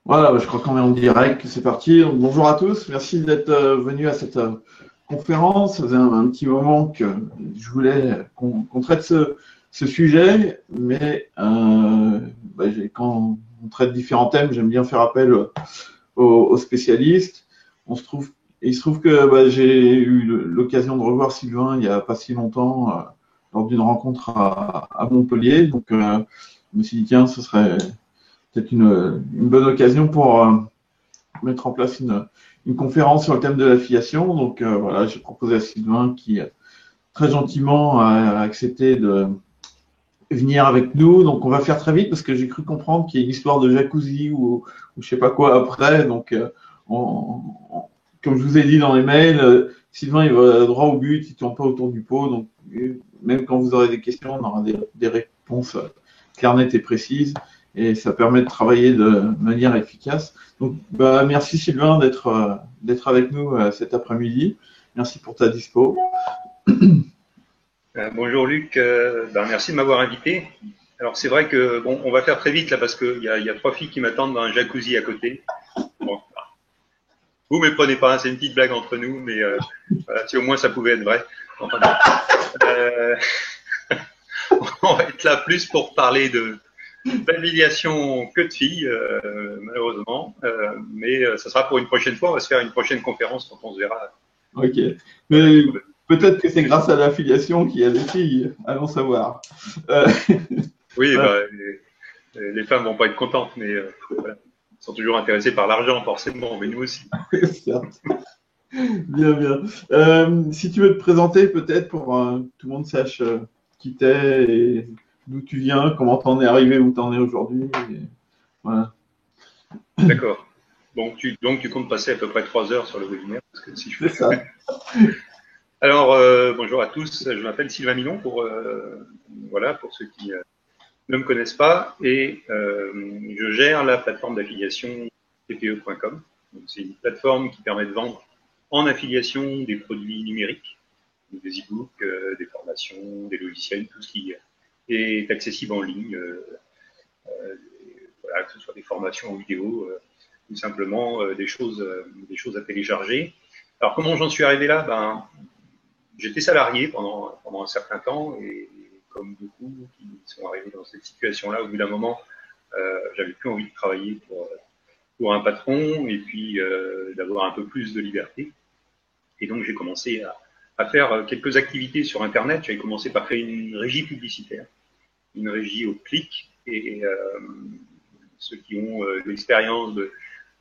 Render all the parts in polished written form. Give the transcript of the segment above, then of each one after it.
Voilà, je crois qu'on est en direct, que c'est parti. Donc, bonjour à tous, merci d'être venus à cette conférence. Ça faisait un petit moment que je voulais qu'on traite ce sujet, mais quand on traite différents thèmes, j'aime bien faire appel aux spécialistes. Il se trouve que j'ai eu l'occasion de revoir Sylvain il n'y a pas si longtemps lors d'une rencontre à Montpellier. Donc, je me suis dit, tiens, ce serait peut-être une bonne occasion pour mettre en place une conférence sur le thème de l'affiliation. Donc voilà, j'ai proposé à Sylvain qui très gentiment a accepté de venir avec nous. Donc on va faire très vite parce que j'ai cru comprendre qu'il y a une histoire de jacuzzi ou je sais pas quoi après. Donc comme je vous ai dit dans les mails, Sylvain il va droit au but, il tourne pas autour du pot. Donc même quand vous aurez des questions, on aura des réponses claires, nettes et précises. Et ça permet de travailler de manière efficace. Donc, merci Sylvain d'être avec nous cet après-midi. Merci pour ta dispo. Bonjour Luc, merci de m'avoir invité. Alors c'est vrai que bon, on va faire très vite là parce qu'il y a trois filles qui m'attendent dans un jacuzzi à côté. Bon, vous ne méprenez pas, hein, c'est une petite blague entre nous, mais voilà, si au moins ça pouvait être vrai. Enfin, euh, on va être là plus pour parler de d'affiliation que de filles, malheureusement. Mais ça sera pour une prochaine fois. On va se faire une prochaine conférence quand on se verra. Ok. Voilà, Mais peut-être que c'est grâce à l'affiliation qu'il y a des filles. Allons savoir. Euh, oui, voilà, les femmes vont pas être contentes, mais voilà. Elles sont toujours intéressées par l'argent, forcément, mais nous aussi. certes. Bien, bien. Si tu veux te présenter peut-être pour que tout le monde sache qui t'es et d'où tu viens, comment t'en es arrivé où t'en es aujourd'hui. Voilà. D'accord. Donc tu comptes passer à peu près 3 heures sur le webinaire, parce que si je C'est fais... ça. Alors, bonjour à tous, je m'appelle Sylvain Milon, voilà, pour ceux qui ne me connaissent pas, et je gère la plateforme d'affiliation TPE.com. C'est une plateforme qui permet de vendre en affiliation des produits numériques, des e-books, des formations, des logiciels, tout ce qui est accessible en ligne, voilà, que ce soit des formations en vidéo, ou simplement des choses à télécharger. Alors comment j'en suis arrivé là? J'étais salarié pendant un certain temps et comme beaucoup qui sont arrivés dans cette situation-là, au bout d'un moment, j'avais plus envie de travailler pour un patron et puis d'avoir un peu plus de liberté. Et donc j'ai commencé à faire quelques activités sur Internet. J'avais commencé par créer une régie publicitaire, une régie au clic. Et ceux qui ont l'expérience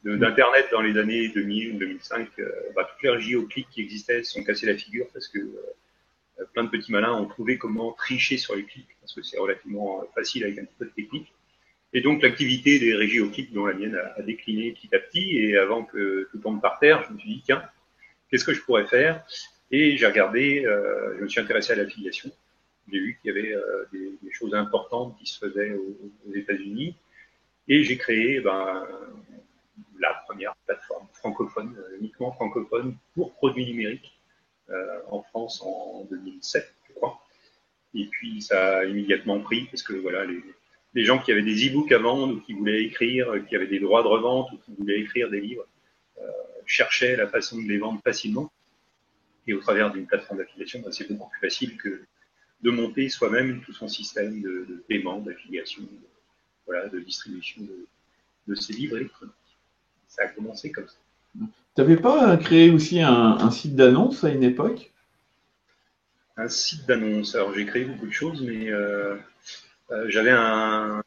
d'Internet dans les années 2000, 2005, toutes les régies au clic qui existaient se sont cassées la figure parce que plein de petits malins ont trouvé comment tricher sur les clics, parce que c'est relativement facile avec un petit peu de technique. Et donc l'activité des régies au clic, dont la mienne, a décliné petit à petit. Et avant que tout tombe par terre, je me suis dit, tiens, qu'est-ce que je pourrais faire? Et j'ai regardé, je me suis intéressé à l'affiliation. J'ai vu qu'il y avait des choses importantes qui se faisaient aux États-Unis. Et j'ai créé la première plateforme francophone, uniquement francophone, pour produits numériques en France en 2007, je crois. Et puis ça a immédiatement pris parce que voilà, les gens qui avaient des e-books à vendre ou qui voulaient écrire, qui avaient des droits de revente ou qui voulaient écrire des livres, cherchaient la façon de les vendre facilement. Et au travers d'une plateforme d'affiliation, c'est beaucoup plus facile que de monter soi-même tout son système de paiement, d'affiliation, voilà, de distribution de ces livres électroniques. Ça a commencé comme ça. T'avais pas créé aussi un site d'annonce à une époque? Un site d'annonce. Alors j'ai créé beaucoup de choses, mais j'avais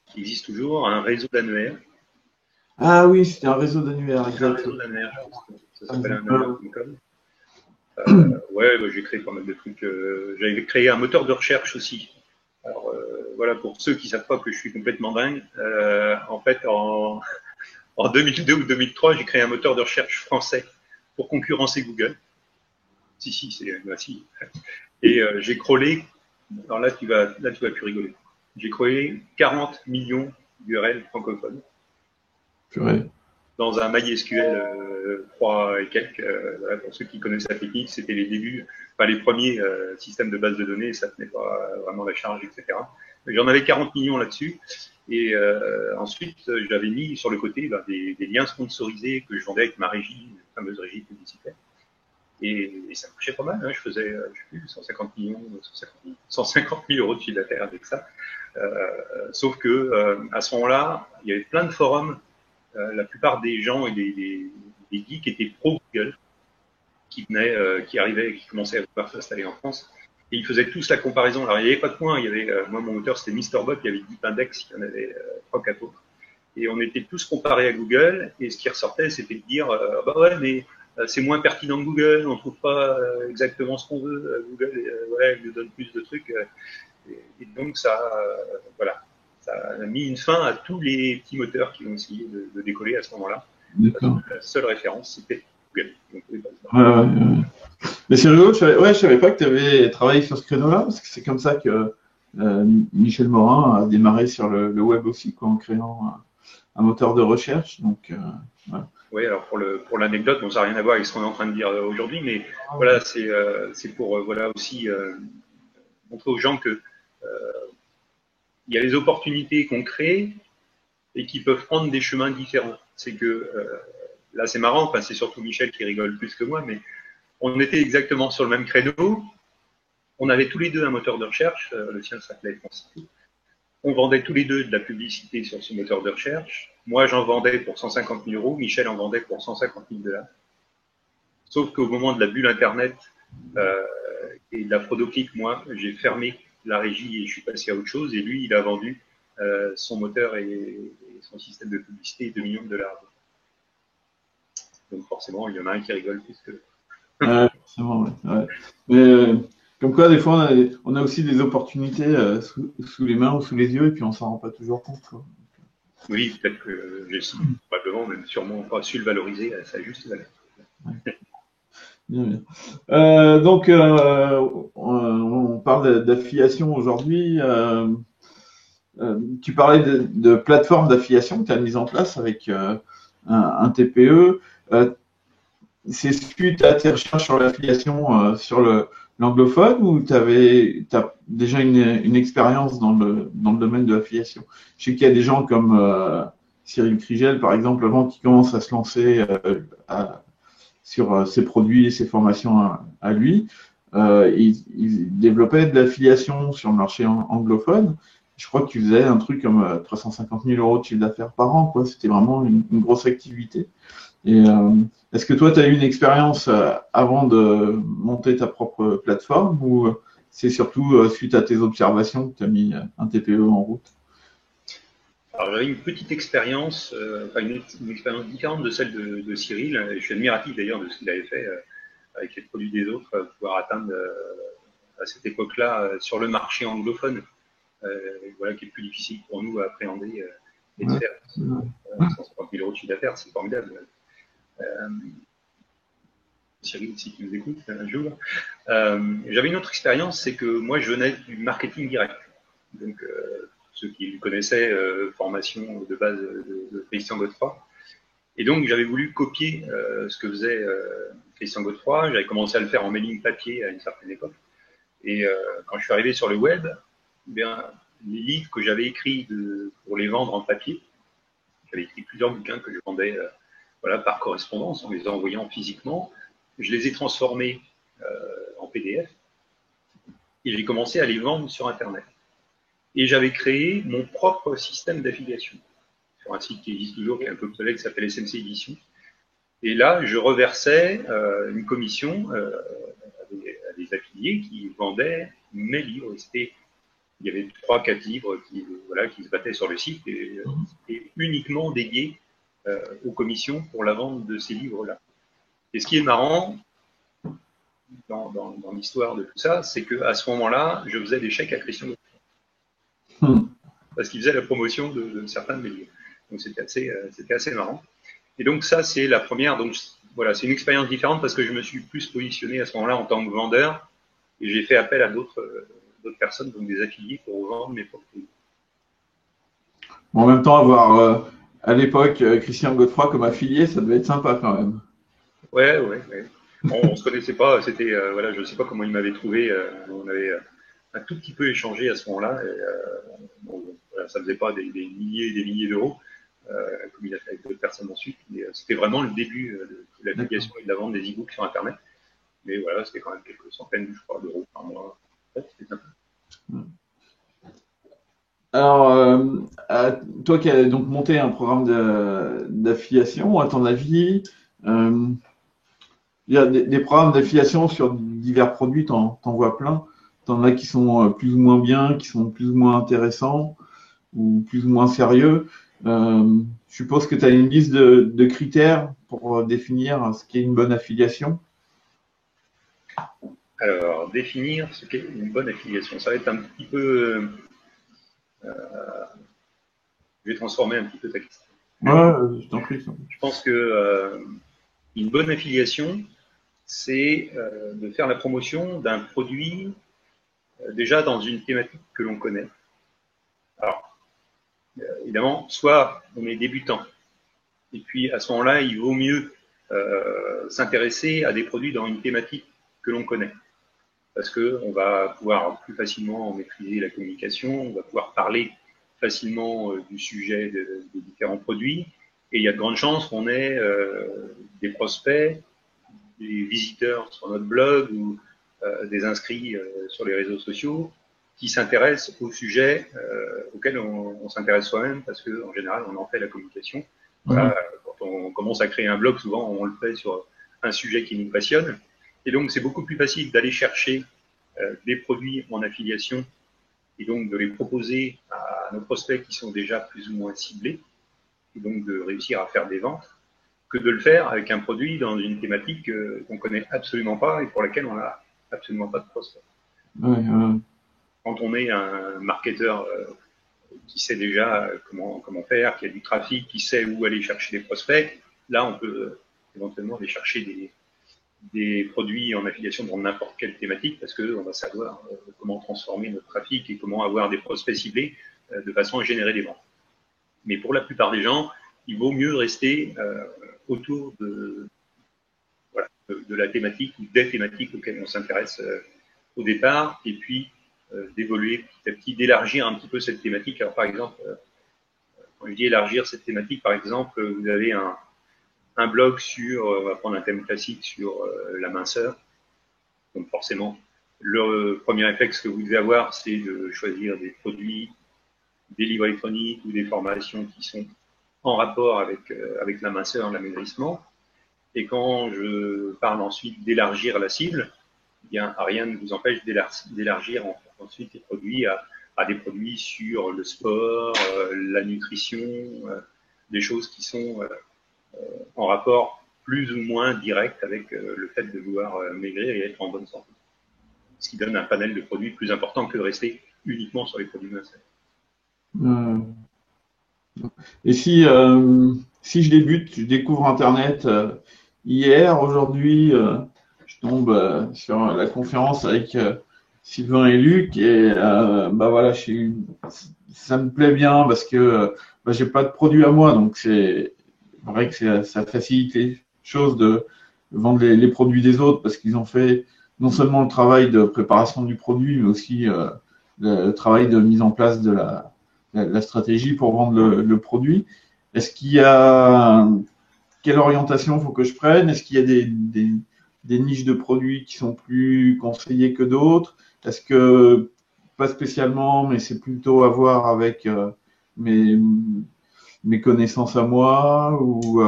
qui existe toujours, un réseau d'annuaires. Ah oui, c'était un réseau d'annuaires, Un exact. réseau d'annuaires, ça Ah, s'appelle un annuaire.com. Ouais, j'ai créé pas mal de trucs. J'avais créé un moteur de recherche aussi. Alors voilà, pour ceux qui savent pas que je suis complètement dingue, en fait, en 2002 ou 2003, j'ai créé un moteur de recherche français pour concurrencer Google. Si. Et j'ai crawlé. Alors là, tu vas plus rigoler. J'ai crawlé 40 millions d'URL francophones purée. dans un MySQL 3 et quelques. Voilà, pour ceux qui connaissent la technique, c'était les débuts, enfin les premiers systèmes de base de données, ça tenait pas vraiment la charge, etc. J'en avais 40 millions là-dessus. Et ensuite, j'avais mis sur le côté des liens sponsorisés que je vendais avec ma régie, la fameuse régie publicitaire. Et ça marchait pas mal. Hein. Je faisais, je sais plus, 150 000 euros de chiffre d'affaires avec ça. Sauf que à ce moment-là, il y avait plein de forums. La plupart des gens et des geeks étaient pro Google, qui arrivaient, qui commençaient à vouloir s'installer en France. Et ils faisaient tous la comparaison. Alors, il n'y avait pas de points. Il y avait, moi, mon moteur, c'était MrBot. Il y avait DeepIndex. Il y en avait 3-4 autres. Et on était tous comparés à Google. Et ce qui ressortait, c'était de dire, bah ouais, mais c'est moins pertinent que Google. On ne trouve pas exactement ce qu'on veut. Google, ouais, il nous donne plus de trucs. Et donc, voilà, ça a mis une fin à tous les petits moteurs qui ont essayé de décoller à ce moment-là. La seule référence, c'était Google. Donc, mais c'est rigolo, je savais pas que tu avais travaillé sur ce créneau-là, parce que c'est comme ça que Michel Morin a démarré sur le web aussi, quoi, en créant un moteur de recherche. Donc, voilà. Oui, alors pour l'anecdote, bon, ça n'a rien à voir avec ce qu'on est en train de dire aujourd'hui, mais voilà, c'est pour voilà aussi montrer aux gens que il y a les opportunités qu'on crée et qui peuvent prendre des chemins différents. C'est que là, c'est marrant, enfin, c'est surtout Michel qui rigole plus que moi, mais on était exactement sur le même créneau. On avait tous les deux un moteur de recherche. Le sien s'appelait Francity. On vendait tous les deux de la publicité sur ce moteur de recherche. Moi, j'en vendais pour 150 000 euros. Michel en vendait pour 150 000 $. Sauf qu'au moment de la bulle Internet et de la fraude optique, moi, j'ai fermé la régie et je suis passé à autre chose. Et lui, il a vendu son moteur et son système de publicité 2 millions de $. Donc forcément, il y en a un qui rigole plus que l'autre. Forcément, ouais. Mais comme quoi, des fois, on a aussi des opportunités sous les mains ou sous les yeux, et puis on s'en rend pas toujours compte, quoi. Oui, peut-être que j'ai probablement, même sûrement pas su le valoriser à sa juste valeur. Ouais. Bien. Donc, on parle d'affiliation aujourd'hui. Tu parlais de plateformes d'affiliation que tu as mises en place avec un TPE. C'est suite à tes recherches sur l'affiliation sur l'anglophone ou tu as déjà une expérience dans le domaine de l'affiliation? Je sais qu'il y a des gens comme Cyril Krigel, par exemple, avant qui commencent à se lancer sur ses produits et ses formations à lui. Il développait de l'affiliation sur le marché anglophone. Je crois qu'il faisait un truc comme 350 000 euros de chiffre d'affaires par an, quoi. C'était vraiment une grosse activité. Et est-ce que toi, tu as eu une expérience avant de monter ta propre plateforme ou c'est surtout suite à tes observations que tu as mis un TPE en route? Alors j'avais une petite expérience, une expérience différente de celle de Cyril. Je suis admiratif d'ailleurs de ce qu'il avait fait avec les produits des autres, pouvoir atteindre à cette époque-là sur le marché anglophone, voilà, qui est plus difficile pour nous à appréhender et de faire. 150 000 euros de chiffre d'affaires, c'est formidable. Cyril, si tu nous écoutes un jour. J'avais une autre expérience, c'est que moi je venais du marketing direct. Donc ceux qui le connaissaient, formation de base de Christian Godefroy. Et donc j'avais voulu copier ce que faisait Christian Godefroy. J'avais commencé à le faire en mailing papier à une certaine époque. Et quand je suis arrivé sur le web, eh bien, les livres que j'avais écrits pour les vendre en papier, j'avais écrit plusieurs bouquins que je vendais voilà, par correspondance, en les envoyant physiquement. Je les ai transformés en PDF et j'ai commencé à les vendre sur Internet. Et j'avais créé mon propre système d'affiliation sur un site qui existe toujours, qui est un peu obsolète, qui s'appelle SMC Édition. Et là, je reversais une commission à des affiliés qui vendaient mes livres. Il y avait 3-4 livres qui se battaient sur le site et uniquement dédiés aux commissions pour la vente de ces livres-là. Et ce qui est marrant dans l'histoire de tout ça, c'est qu'à ce moment-là, je faisais des chèques à Christian Godefroy. Parce qu'il faisait la promotion de certains de mes livres. Donc c'était assez marrant. Et donc ça, c'est la première. Donc voilà, c'est une expérience différente parce que je me suis plus positionné à ce moment-là en tant que vendeur et j'ai fait appel à d'autres personnes, donc des affiliés, pour vendre mes produits. Bon, en même temps, avoir à l'époque Christian Godefroy comme affilié, ça devait être sympa quand même. Ouais. On se connaissait pas. C'était voilà, je sais pas comment il m'avait trouvé. On avait un tout petit peu échangé à ce moment-là. Bon, voilà, ça ne faisait pas des milliers et des milliers d'euros, comme il a fait avec d'autres personnes ensuite. Mais c'était vraiment le début de l'affiliation et de la vente des e-books sur Internet. Mais voilà, c'était quand même quelques centaines, je crois, d'euros par mois. En fait, c'était sympa. Alors, toi qui as donc monté un programme d'affiliation, à ton avis, euh, il y a des programmes d'affiliation sur divers produits, t'en vois plein. T'en as qui sont plus ou moins bien, qui sont plus ou moins intéressants ou plus ou moins sérieux. Je suppose que tu as une liste de critères pour définir ce qu'est une bonne affiliation. Alors, définir ce qu'est une bonne affiliation. Ça va être un petit peu. Je vais transformer un petit peu ta question. Ouais, je t'en prie. Je pense que une bonne affiliation, c'est de faire la promotion d'un produit déjà dans une thématique que l'on connaît. Alors, évidemment, soit on est débutant, et puis à ce moment-là, il vaut mieux s'intéresser à des produits dans une thématique que l'on connaît, parce qu'on va pouvoir plus facilement maîtriser la communication, on va pouvoir parler facilement du sujet des différents produits, et il y a de grandes chances qu'on ait des prospects, des visiteurs sur notre blog ou des inscrits sur les réseaux sociaux qui s'intéressent au sujet auquel on s'intéresse soi-même parce qu'en général, on en fait la communication. Mhm. Quand on commence à créer un blog, souvent, on le fait sur un sujet qui nous passionne. Et donc, c'est beaucoup plus facile d'aller chercher des produits en affiliation et donc de les proposer à nos prospects qui sont déjà plus ou moins ciblés et donc de réussir à faire des ventes que de le faire avec un produit dans une thématique qu'on connaît absolument pas et pour laquelle on n'a absolument pas de prospect. Ouais. Quand on est un marketeur qui sait déjà comment faire, qui a du trafic, qui sait où aller chercher des prospects, là on peut éventuellement aller chercher des produits en affiliation dans n'importe quelle thématique parce qu'on va savoir comment transformer notre trafic et comment avoir des prospects ciblés de façon à générer des ventes. Mais pour la plupart des gens, il vaut mieux rester autour voilà, de la thématique ou des thématiques auxquelles on s'intéresse au départ, et puis d'évoluer petit à petit, d'élargir un petit peu cette thématique. Alors par exemple, quand je dis élargir cette thématique, par exemple, vous avez un blog sur, on va prendre un thème classique sur la minceur. Donc forcément, le premier réflexe que vous devez avoir, c'est de choisir des produits, des livres électroniques ou des formations qui sont en rapport avec la minceur, l'amaigrissement. Et quand je parle ensuite d'élargir la cible, eh bien, rien ne vous empêche d'élargir ensuite les produits à des produits sur le sport, la nutrition, des choses qui sont en rapport plus ou moins direct avec le fait de vouloir maigrir et être en bonne santé. Ce qui donne un panel de produits plus important que de rester uniquement sur les produits minceurs. Et si je débute, je découvre Internet hier, aujourd'hui, je tombe sur la conférence avec Sylvain et Luc et bah voilà, ça me plaît bien parce que bah, j'ai pas de produit à moi, donc c'est vrai que ça facilite les choses de vendre les produits des autres parce qu'ils ont fait non seulement le travail de préparation du produit, mais aussi le travail de mise en place de la stratégie pour vendre le produit. Est-ce qu'il y a quelle orientation faut que je prenne? Est-ce qu'il y a des niches de produits qui sont plus conseillées que d'autres? Est-ce que pas spécialement, mais c'est plutôt à voir avec mes, mes connaissances à moi ou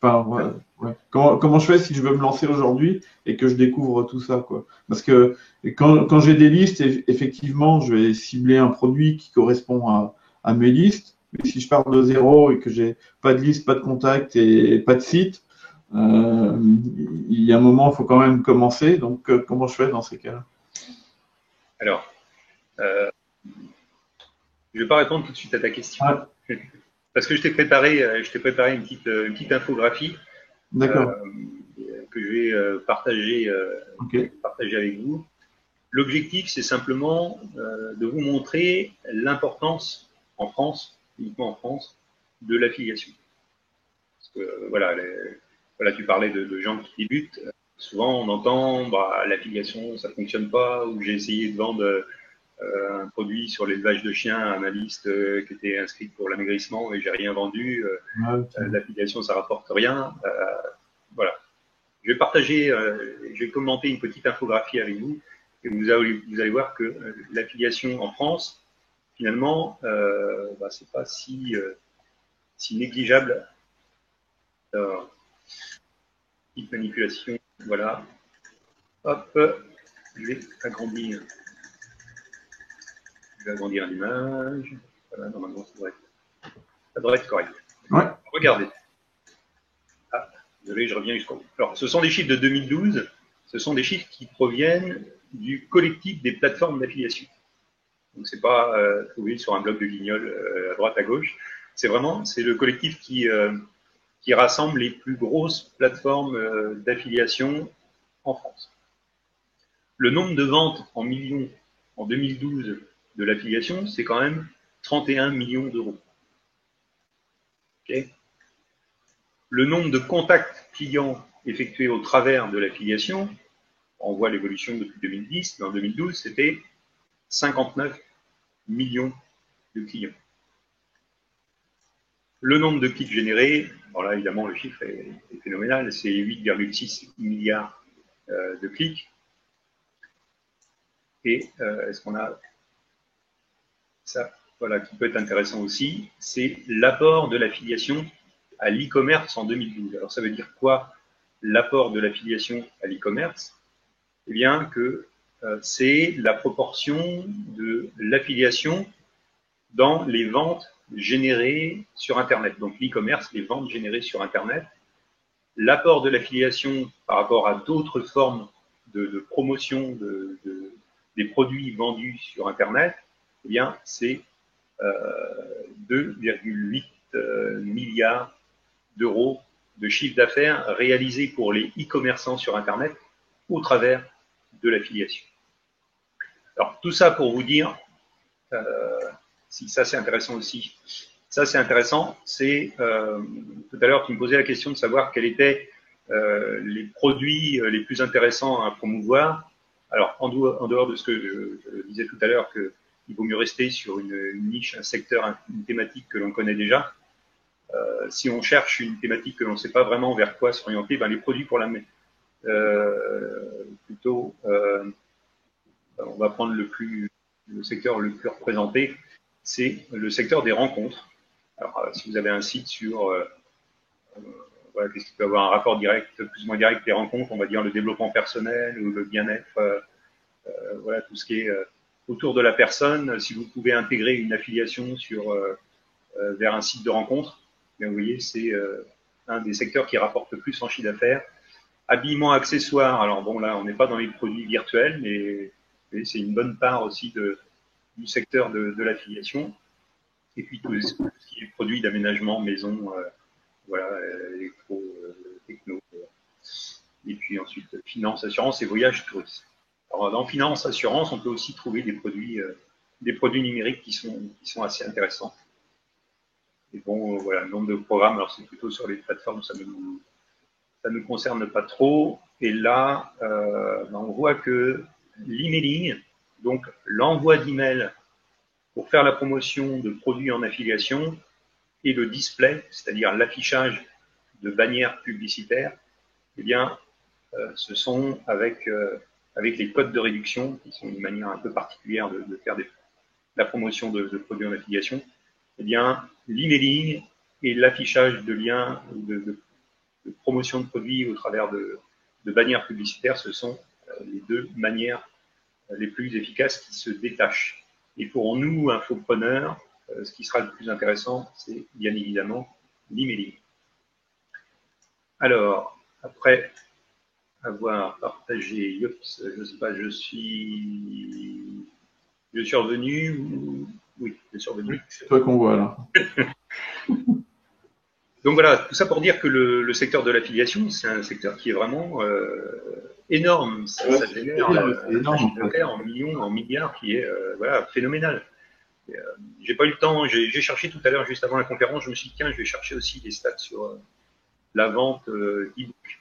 enfin, ouais. Comment je fais si je veux me lancer aujourd'hui et que je découvre tout ça, quoi? Parce que quand j'ai des listes, effectivement, je vais cibler un produit qui correspond à mes listes. Mais si je pars de zéro et que j'ai pas de liste, pas de contact et pas de site, il y a un moment, il faut quand même commencer. Donc, comment je fais dans ces cas-là? Alors, je ne vais pas répondre tout de suite à ta question. Ouais, Parce que je t'ai préparé une petite infographie d'accord. que je vais Ok. partager avec vous. L'objectif, c'est simplement de vous montrer l'importance en France, uniquement en France, de l'affiliation. Parce que voilà, tu parlais de gens qui débutent. souvent on entend bah, l'affiliation, ça fonctionne pas, ou j'ai essayé de vendre un produit sur l'élevage de chiens à ma liste qui était inscrite pour l'amaigrissement et j'ai rien vendu. L'affiliation, ça rapporte rien. Voilà. Je vais partager, je vais commenter une petite infographie avec vous et vous allez voir que l'affiliation en France, finalement, bah, c'est pas si négligeable. Alors, petite manipulation, voilà. Hop, je vais agrandir l'image. Voilà, normalement, ça devrait être correct. Ouais. Regardez. Ah, désolé, je reviens jusqu'au bout. Alors, ce sont des chiffres de 2012. Ce sont des chiffres qui proviennent du collectif des plateformes d'affiliation. Donc, c'est pas trouvé sur un blog de Guignol à droite, à gauche. C'est le collectif qui rassemble les plus grosses plateformes d'affiliation en France. Le nombre de ventes en millions en 2012 de l'affiliation, c'est quand même 31 millions d'euros. Okay. Le nombre de contacts clients effectués au travers de l'affiliation, on voit l'évolution depuis 2010, mais en 2012, c'était 59 millions de clients. Le nombre de clics générés, alors là, évidemment, le chiffre est phénoménal, c'est 8,6 milliards de clics. Et est-ce qu'on a ça, voilà, qui peut être intéressant aussi, c'est l'apport de l'affiliation à l'e-commerce en 2012. Alors ça veut dire quoi, l'apport de l'affiliation à l'e-commerce? Eh bien que c'est la proportion de l'affiliation dans les ventes générées sur Internet. Donc l'e-commerce, les ventes générées sur Internet. L'apport de l'affiliation par rapport à d'autres formes de promotion des produits vendus sur Internet, eh bien, c'est 2,8 milliards d'euros de chiffre d'affaires réalisé pour les e-commerçants sur Internet au travers de l'affiliation. Alors, tout ça pour vous dire, si ça c'est intéressant aussi, ça c'est intéressant, c'est tout à l'heure tu me posais la question de savoir quels étaient les produits les plus intéressants à promouvoir. Alors, en dehors de ce que je disais tout à l'heure, qu'il vaut mieux rester sur une niche, un secteur, une thématique que l'on connaît déjà. Si on cherche une thématique que l'on ne sait pas vraiment vers quoi s'orienter, ben les produits pour la plutôt, on va prendre le secteur le plus représenté, c'est le secteur des rencontres. Alors, si vous avez un site sur voilà, qu'est-ce qui peut avoir un rapport direct, plus ou moins direct des rencontres, on va dire le développement personnel ou le bien-être, voilà, tout ce qui est autour de la personne. Si vous pouvez intégrer une affiliation vers un site de rencontre, bien, vous voyez, c'est un des secteurs qui rapporte le plus en chiffre d'affaires. Habillement, accessoires, alors bon, là, on n'est pas dans les produits virtuels, mais c'est une bonne part aussi du secteur de l'affiliation. Et puis tout ce qui est produits d'aménagement, maison, voilà, électro, techno. Et puis ensuite, finance, assurance et voyage, tourisme. Alors, dans finance, assurance, on peut aussi trouver des produits numériques qui sont assez intéressants. Et bon, voilà, le nombre de programmes, alors c'est plutôt sur les plateformes, ça ne nous concerne pas trop. Et là, on voit que l'emailing, donc l'envoi d'emails pour faire la promotion de produits en affiliation, et le display, c'est-à-dire l'affichage de bannières publicitaires, eh bien, ce sont avec les codes de réduction, qui sont une manière un peu particulière de faire la promotion de produits en affiliation, eh bien, l'emailing et l'affichage de liens de promotion de produits au travers de bannières publicitaires, ce sont les deux manières les plus efficaces qui se détachent. Et pour nous, infopreneurs, ce qui sera le plus intéressant, c'est bien évidemment l'emailing. Alors, après avoir partagé, je ne sais pas, je suis revenu ou... Oui, je suis revenu. C'est toi qu'on voit là. Donc voilà, tout ça pour dire que le secteur de l'affiliation, c'est un secteur qui est vraiment énorme. Ça génère un chiffre d'affaires en millions, en milliards, qui est voilà, phénoménal. J'ai pas eu le temps, j'ai cherché tout à l'heure, juste avant la conférence, je me suis dit, tiens, je vais chercher aussi des stats sur la vente d'e-book.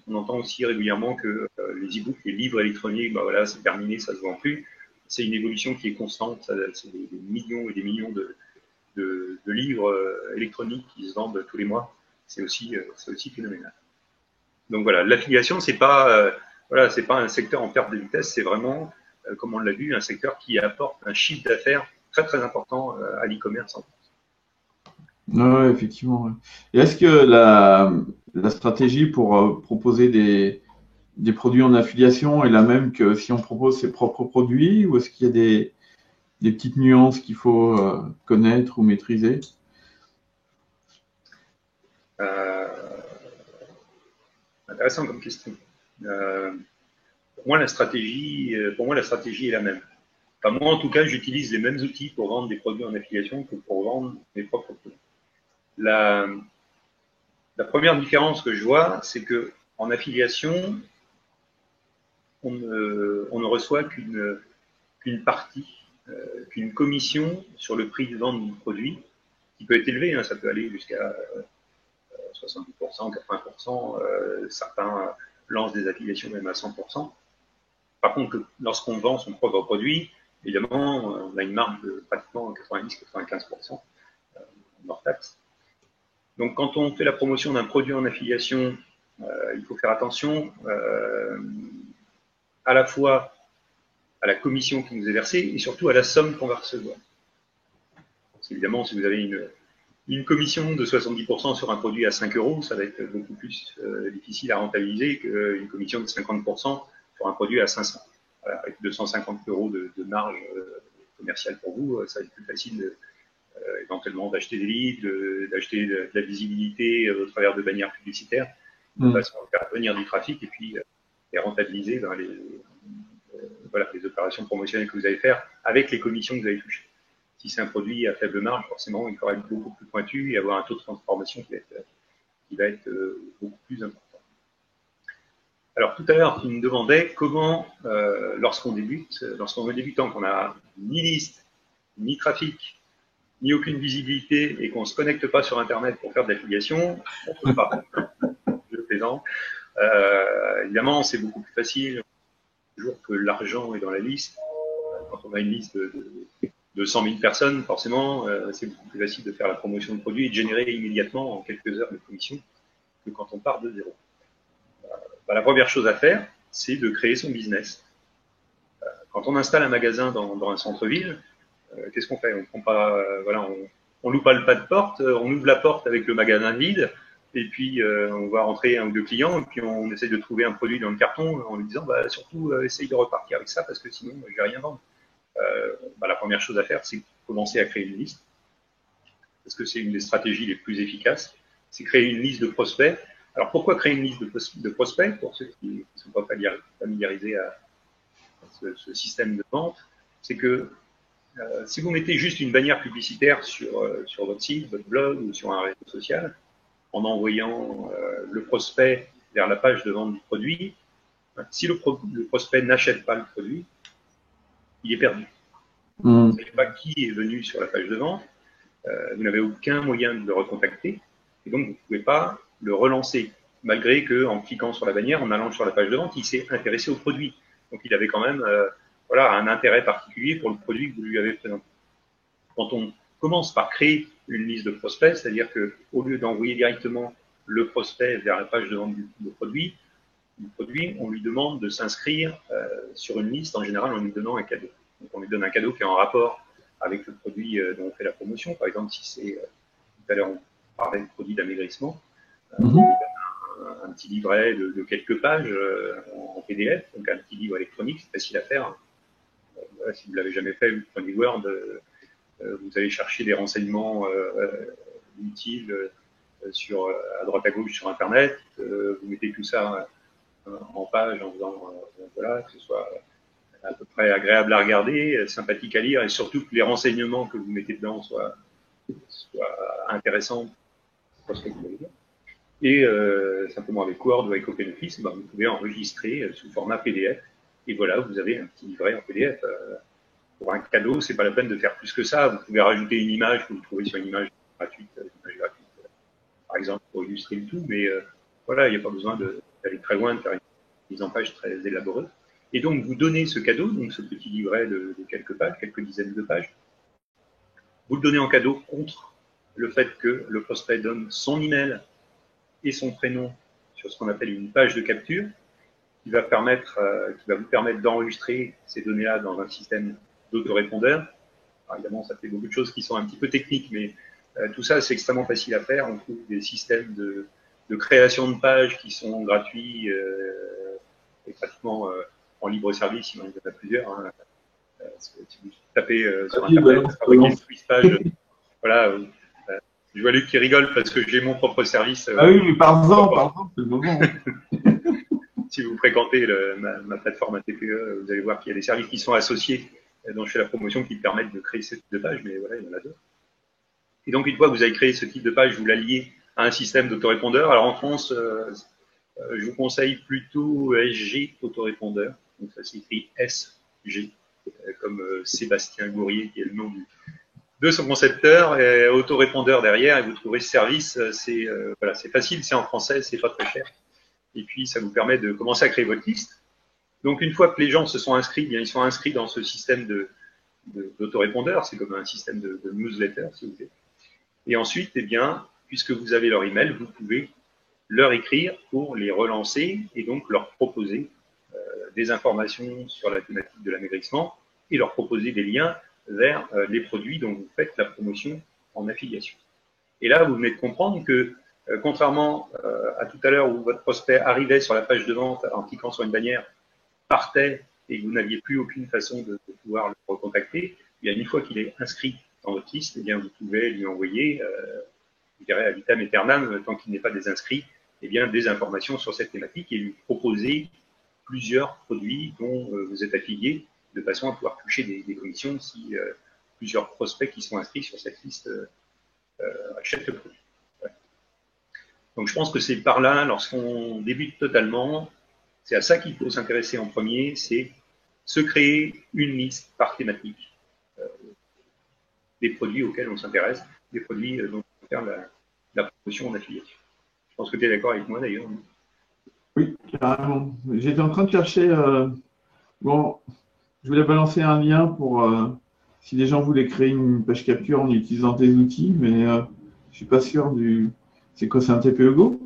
On entend aussi régulièrement que les e-books, les livres électroniques, bah voilà, c'est terminé, ça se vend plus. C'est une évolution qui est constante. C'est des millions et des millions de livres électroniques qui se vendent tous les mois. C'est aussi phénoménal. Donc voilà, l'affiliation, c'est pas voilà, c'est pas un secteur en perte de vitesse, c'est vraiment, comme on l'a vu, un secteur qui apporte un chiffre d'affaires très très important à l'e-commerce. Ouais, effectivement. Ouais. Et est-ce que la stratégie pour proposer des produits en affiliation est la même que si on propose ses propres produits, ou est-ce qu'il y a des petites nuances qu'il faut connaître ou maîtriser? Intéressant comme question. Pour moi, la stratégie est la même. Enfin, moi, en tout cas, j'utilise les mêmes outils pour vendre des produits en affiliation que pour vendre mes propres produits. La première différence que je vois, c'est que en affiliation, on ne reçoit qu'une partie, qu'une commission sur le prix de vente du produit, qui peut être élevé, hein, ça peut aller jusqu'à 70%, 80%, certains lancent des affiliations même à 100%. Par contre, lorsqu'on vend son propre produit, évidemment, on a une marge de pratiquement 90-95% hors taxe. Donc, quand on fait la promotion d'un produit en affiliation, il faut faire attention à la fois à la commission qui nous est versée et surtout à la somme qu'on va recevoir. Parce qu'évidemment, si vous avez une commission de 70% sur un produit à 5 euros, ça va être beaucoup plus difficile à rentabiliser qu'une commission de 50% sur un produit à 500. Voilà, avec 250 euros de marge commerciale pour vous, ça va être plus facile éventuellement d'acheter des leads, d'acheter de la visibilité au travers de bannières publicitaires, de façon à faire venir du trafic et puis et rentabiliser dans les opérations promotionnelles que vous allez faire avec les commissions que vous allez toucher. Si c'est un produit à faible marge, forcément, il faudra être beaucoup plus pointu et avoir un taux de transformation qui va être beaucoup plus important. Alors, tout à l'heure, tu me demandais comment, lorsqu'on est débutant, qu'on n'a ni liste, ni trafic, ni aucune visibilité et qu'on ne se connecte pas sur Internet pour faire de l'affiliation, on ne peut pas. Je plaisante. Évidemment, c'est beaucoup plus facile toujours que l'argent est dans la liste. Quand on a une liste de 100 000 personnes, forcément, c'est beaucoup plus facile de faire la promotion de produit et de générer immédiatement en quelques heures de commission que quand on part de zéro. La première chose à faire, c'est de créer son business. Quand on installe un magasin dans un centre-ville, qu'est-ce qu'on fait? On loue pas le pas de porte, on ouvre la porte avec le magasin vide, et puis on va rentrer un ou deux clients, et puis on essaye de trouver un produit dans le carton en lui disant surtout essaye de repartir avec ça parce que sinon je vais rien vendre. La première chose à faire, c'est commencer à créer une liste, parce que c'est une des stratégies les plus efficaces. C'est créer une liste de prospects. Alors pourquoi créer une liste de prospects? Pour ceux qui ne sont pas familiarisés à ce système de vente, c'est que si vous mettez juste une bannière publicitaire sur votre site, votre blog ou sur un réseau social, en envoyant le prospect vers la page de vente du produit, si le prospect n'achète pas le produit, il est perdu. Vous ne savez pas qui est venu sur la page de vente, vous n'avez aucun moyen de le recontacter, et donc vous ne pouvez pas le relancer, malgré qu'en cliquant sur la bannière, en allant sur la page de vente, il s'est intéressé au produit. Donc il avait quand même un intérêt particulier pour le produit que vous lui avez présenté. Quand on commence par créer une liste de prospects, c'est-à-dire qu'au lieu d'envoyer directement le prospect vers la page de vente du produit, on lui demande de s'inscrire sur une liste, en général en lui donnant un cadeau. Donc on lui donne un cadeau qui est en rapport avec le produit dont on fait la promotion. Par exemple, si c'est, tout à l'heure on parlait de produit d'amaigrissement, on lui donne un petit livret de quelques pages en PDF, donc un petit livre électronique, c'est facile à faire. Si vous ne l'avez jamais fait, vous prenez Word, vous allez chercher des renseignements utiles à droite à gauche sur Internet, vous mettez tout ça en page en faisant que ce soit à peu près agréable à regarder, sympathique à lire, et surtout que les renseignements que vous mettez dedans soient intéressants pour ce que vous voulez dire. Et simplement avec Word ou avec OpenOffice, vous pouvez enregistrer sous format PDF. Et voilà, vous avez un petit livret en PDF. Pour un cadeau, c'est pas la peine de faire plus que ça. Vous pouvez rajouter une image que vous trouvez sur une image gratuite, par exemple, pour illustrer le tout. Mais il n'y a pas besoin de d'aller très loin, de faire une mise en page très élaborée. Et donc, vous donnez ce cadeau, donc ce petit livret de quelques pages, quelques dizaines de pages, vous le donnez en cadeau contre le fait que le prospect donne son email et son prénom sur ce qu'on appelle une page de capture, qui va vous permettre d'enregistrer ces données-là dans un système d'autorépondeur. Évidemment, ça fait beaucoup de choses qui sont un petit peu techniques, mais tout ça, c'est extrêmement facile à faire. On trouve des systèmes de création de pages qui sont gratuits et pratiquement en libre service. Il y en a plusieurs. Hein. Si vous tapez sur Internet, fabriquer Swiss page, voilà. Je vois Luc qui rigole parce que j'ai mon propre service. Ah oui, mais pardon, c'est le moment. Si vous fréquentez ma plateforme ATPE, vous allez voir qu'il y a des services qui sont associés dont je fais la promotion qui permettent de créer ce type de page, mais voilà, il y en a d'autres. Et donc, une fois que vous avez créé ce type de page, vous l'alliez à un système d'autorépondeur. Alors, en France, je vous conseille plutôt SG autorépondeur. Donc, ça s'écrit SG, comme Sébastien Gourier, qui est le nom de son concepteur, et autorépondeur derrière, et vous trouverez ce service. C'est facile, c'est en français, c'est pas très cher. Et puis, ça vous permet de commencer à créer votre liste. Donc, une fois que les gens se sont inscrits, bien, ils sont inscrits dans ce système d'autorépondeur. C'est comme un système de newsletter, si vous voulez. Et ensuite, eh bien, puisque vous avez leur email, vous pouvez leur écrire pour les relancer et donc leur proposer des informations sur la thématique de l'amaigrissement et leur proposer des liens vers les produits dont vous faites la promotion en affiliation. Et là, vous venez de comprendre que contrairement à tout à l'heure où votre prospect arrivait sur la page de vente en cliquant sur une bannière, partait et que vous n'aviez plus aucune façon de pouvoir le recontacter, bien, une fois qu'il est inscrit dans votre liste, eh bien, vous pouvez lui envoyer, je dirais, à vitam aeternam, tant qu'il n'est pas désinscrit, eh bien, des informations sur cette thématique et lui proposer plusieurs produits dont vous êtes affilié, de façon à pouvoir toucher des commissions si plusieurs prospects qui sont inscrits sur cette liste achètent le produit. Ouais. Donc, je pense que c'est par là, lorsqu'on débute totalement, c'est à ça qu'il faut s'intéresser en premier, c'est se créer une liste par thématique des produits auxquels on s'intéresse, des produits dont on peut faire la promotion en affiliation. Je pense que tu es d'accord avec moi d'ailleurs. Oui, carrément. J'étais en train de chercher. Bon, je voulais balancer un lien pour si les gens voulaient créer une page capture en utilisant tes outils, mais je suis pas sûr du. C'est quoi, c'est un TPE Go?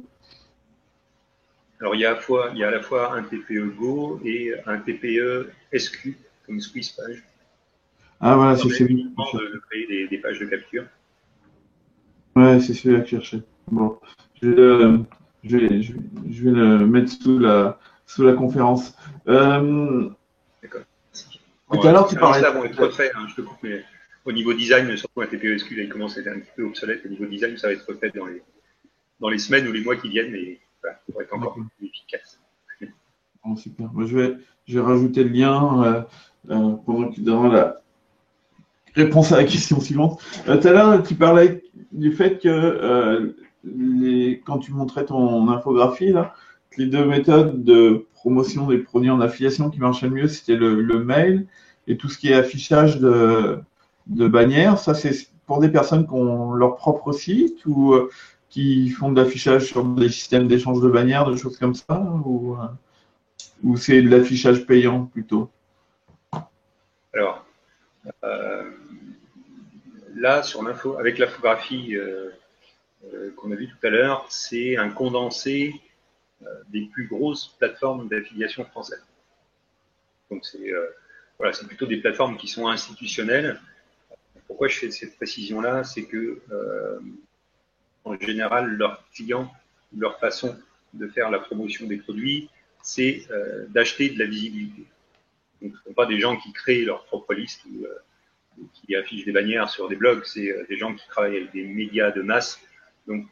Alors il y a à la fois un TPE Go et un TPE SQ, comme Squeeze Page. Ah voilà, c'est celui. Uniquement de créer des pages de capture. Ouais, c'est celui-là que je cherchais. Bon, je vais le mettre sous la conférence. D'accord. Tout à l'heure, tu Les parlais. ça vont être refaits, hein, je te coupe, mais au niveau design, surtout un TPE SQ, là, il commence à être un petit peu obsolète. Au niveau design, ça va être refait dans les semaines ou les mois qui viennent, mais voilà, pour être encore plus efficace. Bon, super. Moi, je vais rajouter le lien pendant que tu donneras la réponse à la question suivante. Tout à l'heure, tu parlais du fait que quand tu montrais ton infographie, là, les deux méthodes de promotion des produits en affiliation qui marchaient le mieux, c'était le mail et tout ce qui est affichage de bannières. Ça, c'est pour des personnes qui ont leur propre site ou qui font de l'affichage sur des systèmes d'échange de bannières, de choses comme ça, ou c'est de l'affichage payant plutôt? Alors, là, avec l'infographie qu'on a vue tout à l'heure, c'est un condensé des plus grosses plateformes d'affiliation françaises. Donc, c'est plutôt des plateformes qui sont institutionnelles. Pourquoi je fais cette précision-là? C'est que, en général, leurs clients, leur façon de faire la promotion des produits, c'est d'acheter de la visibilité. Donc, ce ne sont pas des gens qui créent leur propre liste ou qui affichent des bannières sur des blogs, c'est des gens qui travaillent avec des médias de masse. Donc,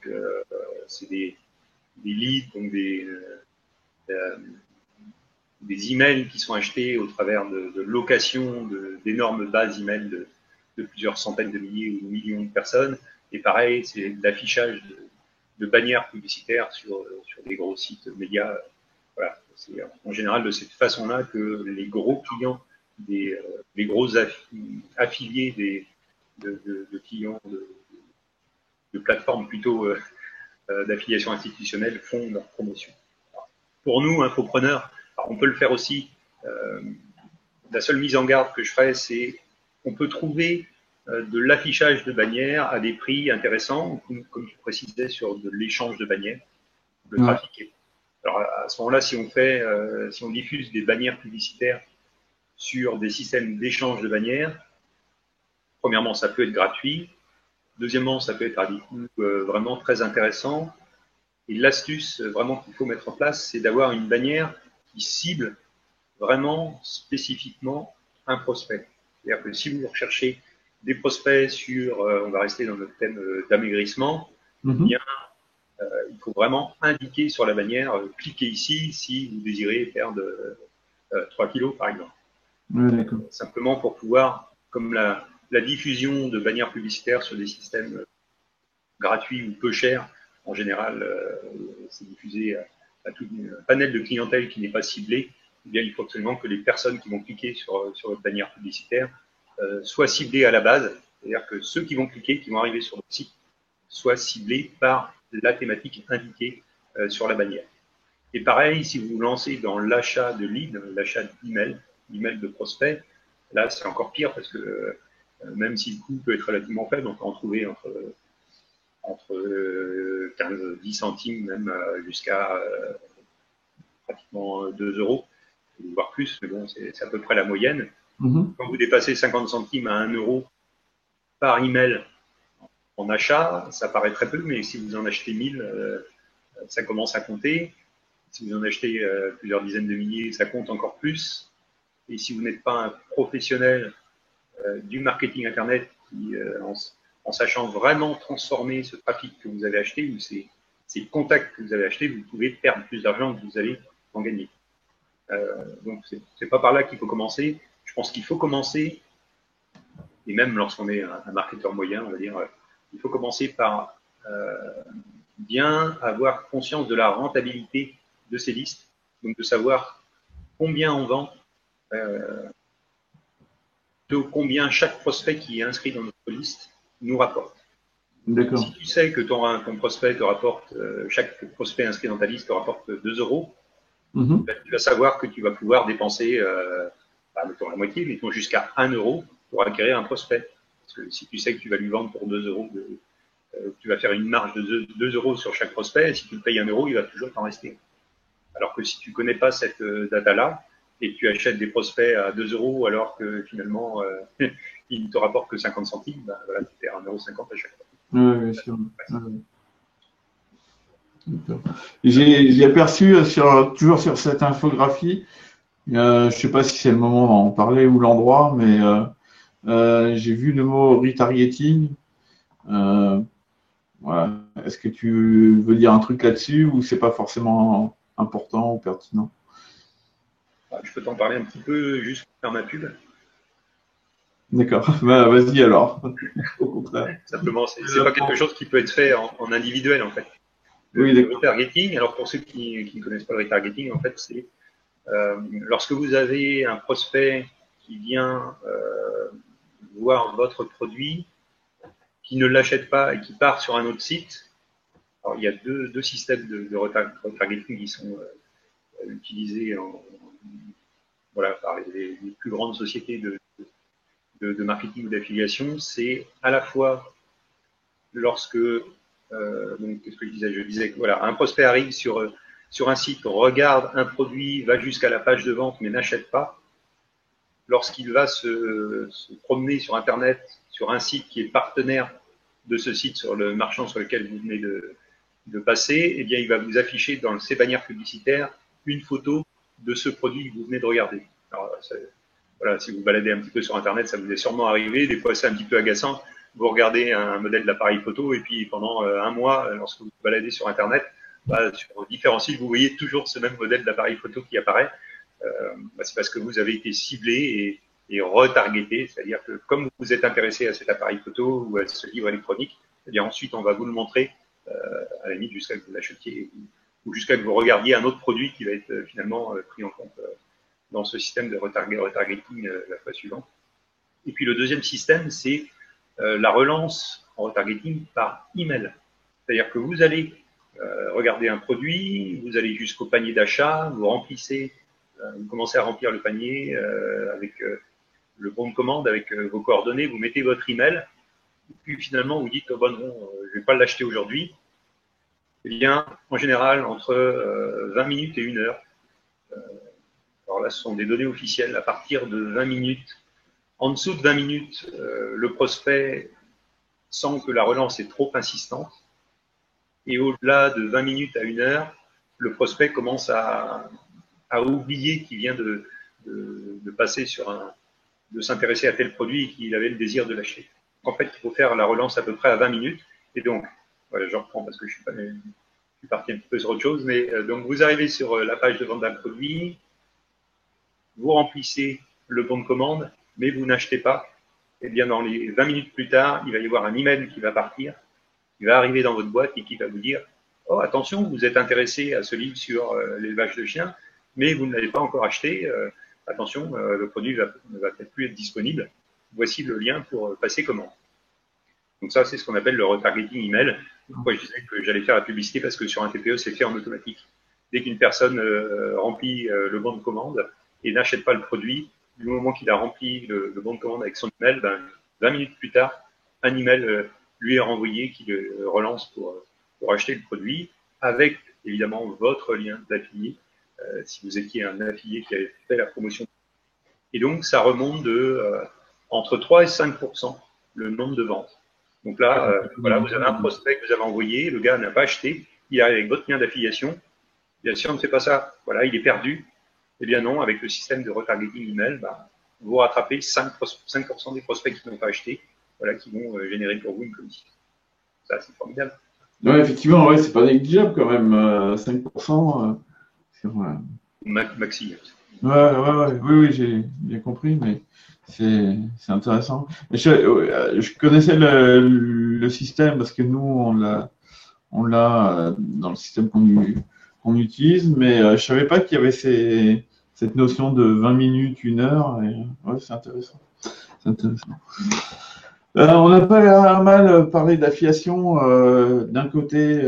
c'est des leads, donc des emails qui sont achetés au travers de location d'énormes bases emails de plusieurs centaines de milliers ou millions de personnes. Et pareil, c'est de l'affichage de bannières publicitaires sur des gros sites médias. Voilà, c'est en général de cette façon-là que les gros clients, les gros affiliés de clients de plateformes plutôt d'affiliation institutionnelle font leur promotion. pour nous, infopreneurs, alors on peut le faire aussi. La seule mise en garde que je ferais, c'est qu'on peut trouver de l'affichage de bannières à des prix intéressants, comme je précisais sur de l'échange de bannières, le trafic. Alors à ce moment-là, si on diffuse des bannières publicitaires sur des systèmes d'échange de bannières, premièrement, ça peut être gratuit. Deuxièmement, ça peut être à des coûts vraiment très intéressants. Et l'astuce vraiment qu'il faut mettre en place, c'est d'avoir une bannière qui cible vraiment spécifiquement un prospect. C'est-à-dire que si vous recherchez des prospects sur, on va rester dans notre thème d'amaigrissement, bien, il faut vraiment indiquer sur la bannière, cliquez ici si vous désirez perdre 3 kilos par exemple. Simplement pour pouvoir, comme la diffusion de bannières publicitaires sur des systèmes gratuits ou peu chers, en général, c'est diffusé à tout un panel de clientèle qui n'est pas ciblé. Eh bien, il faut absolument que les personnes qui vont cliquer sur votre bannière publicitaire soient ciblées à la base, c'est-à-dire que ceux qui vont cliquer, qui vont arriver sur votre site, soient ciblés par la thématique indiquée sur la bannière. Et pareil, si vous vous lancez dans l'achat de leads, l'achat d'emails, d'emails de prospects, là c'est encore pire parce que même si le coût peut être relativement faible, on peut en trouver entre 15, 10 centimes même jusqu'à pratiquement 2 euros, voire plus, mais bon, c'est à peu près la moyenne. Quand vous dépassez 50 centimes à 1 euro par email en achat, ça paraît très peu, mais si vous en achetez 1000, ça commence à compter. Si vous en achetez plusieurs dizaines de milliers, ça compte encore plus. Et si vous n'êtes pas un professionnel du marketing Internet qui, en sachant vraiment transformer ce trafic que vous avez acheté ou ces contacts que vous avez achetés, vous pouvez perdre plus d'argent que vous allez en gagner. Donc, c'est pas par là qu'il faut commencer. Je pense qu'il faut commencer, et même lorsqu'on est un marketeur moyen, on va dire, il faut commencer par bien avoir conscience de la rentabilité de ces listes, donc de savoir combien on vend, de combien chaque prospect qui est inscrit dans notre liste nous rapporte. Si tu sais que ton prospect te rapporte, chaque prospect inscrit dans ta liste te rapporte 2 euros, tu vas savoir que tu vas pouvoir dépenser, mettons la moitié, mettons jusqu'à 1 euro pour acquérir un prospect. Parce que si tu sais que tu vas lui vendre pour 2 euros, tu vas faire une marge de 2 euros sur chaque prospect, et si tu le payes 1 euro, il va toujours t'en rester. Alors que si tu connais pas cette data-là, et que tu achètes des prospects à 2 euros alors que finalement ils ne te rapportent que 50 centimes, ben, voilà, tu perds 1,50 € à chaque fois. Oui, bien sûr. J'ai aperçu toujours sur cette infographie, je ne sais pas si c'est le moment d'en parler ou l'endroit, mais j'ai vu le mot retargeting. Voilà. Est-ce que tu veux dire un truc là-dessus ou c'est pas forcément important ou pertinent? Je peux t'en parler un petit peu juste pour faire ma pub. D'accord, bah, vas-y alors. Au contraire. Simplement, c'est pas quelque chose qui peut être fait en individuel en fait. Oui, le retargeting, alors pour ceux qui ne connaissent pas le retargeting, en fait, c'est lorsque vous avez un prospect qui vient voir votre produit, qui ne l'achète pas et qui part sur un autre site. Alors, il y a deux systèmes de retargeting qui sont utilisés par les plus grandes sociétés de marketing ou d'affiliation. C'est à la fois lorsque donc, qu'est-ce que je disais? Je disais que voilà, un prospect arrive sur un site, regarde un produit, va jusqu'à la page de vente, mais n'achète pas. Lorsqu'il va se promener sur Internet, sur un site qui est partenaire de ce site, sur le marchand sur lequel vous venez de passer, eh bien, il va vous afficher dans ses bannières publicitaires une photo de ce produit que vous venez de regarder. Alors, voilà, si vous baladez un petit peu sur Internet, ça vous est sûrement arrivé. Des fois, c'est un petit peu agaçant. Vous regardez un modèle d'appareil photo et puis pendant un mois, lorsque vous vous baladez sur Internet, sur différents sites, vous voyez toujours ce même modèle d'appareil photo qui apparaît. C'est parce que vous avez été ciblé et retargeté, c'est-à-dire que comme vous êtes intéressé à cet appareil photo ou à ce livre électronique, eh bien ensuite on va vous le montrer à la limite jusqu'à ce que vous l'achetiez ou jusqu'à ce que vous regardiez un autre produit qui va être finalement pris en compte dans ce système de retargeting la fois suivante. Et puis le deuxième système, c'est la relance en retargeting par email. C'est-à-dire que vous allez regardez un produit, vous allez jusqu'au panier d'achat, vous remplissez, vous commencez à remplir le panier avec le bon de commande, avec vos coordonnées, vous mettez votre email, et puis finalement vous dites oh, bon, non, je vais pas l'acheter aujourd'hui. Eh bien, en général, entre 20 minutes et 1 heure, alors là, ce sont des données officielles, à partir de 20 minutes, en dessous de 20 minutes, le prospect sent que la relance est trop insistante. Et au-delà de 20 minutes à 1 heure, le prospect commence à oublier qu'il vient de passer de s'intéresser à tel produit et qu'il avait le désir de l'acheter. En fait, il faut faire la relance à peu près à 20 minutes. Et donc, voilà, je reprends parce que je suis parti un petit peu sur autre chose, mais donc vous arrivez sur la page de vente d'un produit, vous remplissez le bon de commande, mais vous n'achetez pas. Et bien, dans les 20 minutes plus tard, il va y avoir un email qui va partir, qui va arriver dans votre boîte et qui va vous dire « Oh, attention, vous êtes intéressé à ce livre sur l'élevage de chiens, mais vous ne l'avez pas encore acheté. Attention, le produit ne va peut-être plus être disponible. Voici le lien pour passer commande. » Donc ça, c'est ce qu'on appelle le retargeting email. Pourquoi je disais que j'allais faire la publicité, parce que sur un TPE, c'est fait en automatique. Dès qu'une personne remplit le bon de commande et n'achète pas le produit, du moment qu'il a rempli le bon de commande avec son email, 20 minutes plus tard, un email lui est renvoyé qui le relance pour acheter le produit, avec évidemment votre lien d'affilié, si vous étiez un affilié qui avait fait la promotion. Et donc, ça remonte de entre 3 et 5% le nombre de ventes. Donc là, voilà, vous avez un prospect que vous avez envoyé, le gars n'a pas acheté, il arrive avec votre lien d'affiliation. Bien, si on ne fait pas ça, voilà, il est perdu. Eh bien non, avec le système de retargeting email, vous rattrapez 5% des prospects qui n'ont pas acheté, voilà, qui vont générer pour vous une commission. Ça, c'est formidable. Ouais, effectivement, ouais, c'est pas négligeable quand même, 5%. C'est vrai. Maxi. Oui, j'ai bien compris, mais c'est intéressant. Mais je connaissais le système parce que nous, on l'a dans le système qu'on utilise, mais je savais pas qu'il y avait cette notion de 20 minutes, 1 heure. Et, ouais, c'est intéressant. C'est intéressant. On a pas mal parlé d'affiliation d'un côté,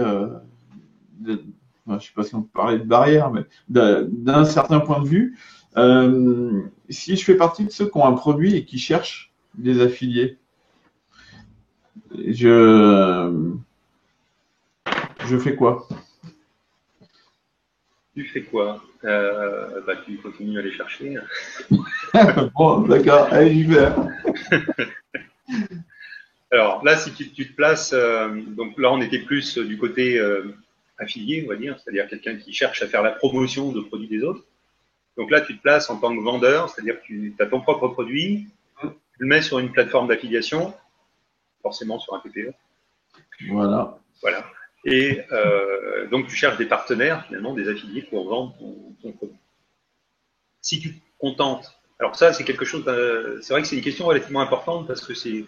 je ne sais pas si on peut parler de barrière, mais d'un certain point de vue. Si je fais partie de ceux qui ont un produit et qui cherchent des affiliés, je fais quoi? Tu fais quoi? Tu continues à les chercher. Bon, d'accord, allez, j'y vais. Alors là, si tu te places, donc là, on était plus du côté affilié, on va dire, c'est-à-dire quelqu'un qui cherche à faire la promotion de produits des autres. Donc là, tu te places en tant que vendeur, c'est-à-dire que tu as ton propre produit, tu le mets sur une plateforme d'affiliation, forcément sur un TPE. Voilà. Voilà. Et donc, tu cherches des partenaires, finalement, des affiliés pour vendre ton produit. Si tu te contentes, alors ça, c'est quelque chose, c'est vrai que c'est une question relativement importante parce que c'est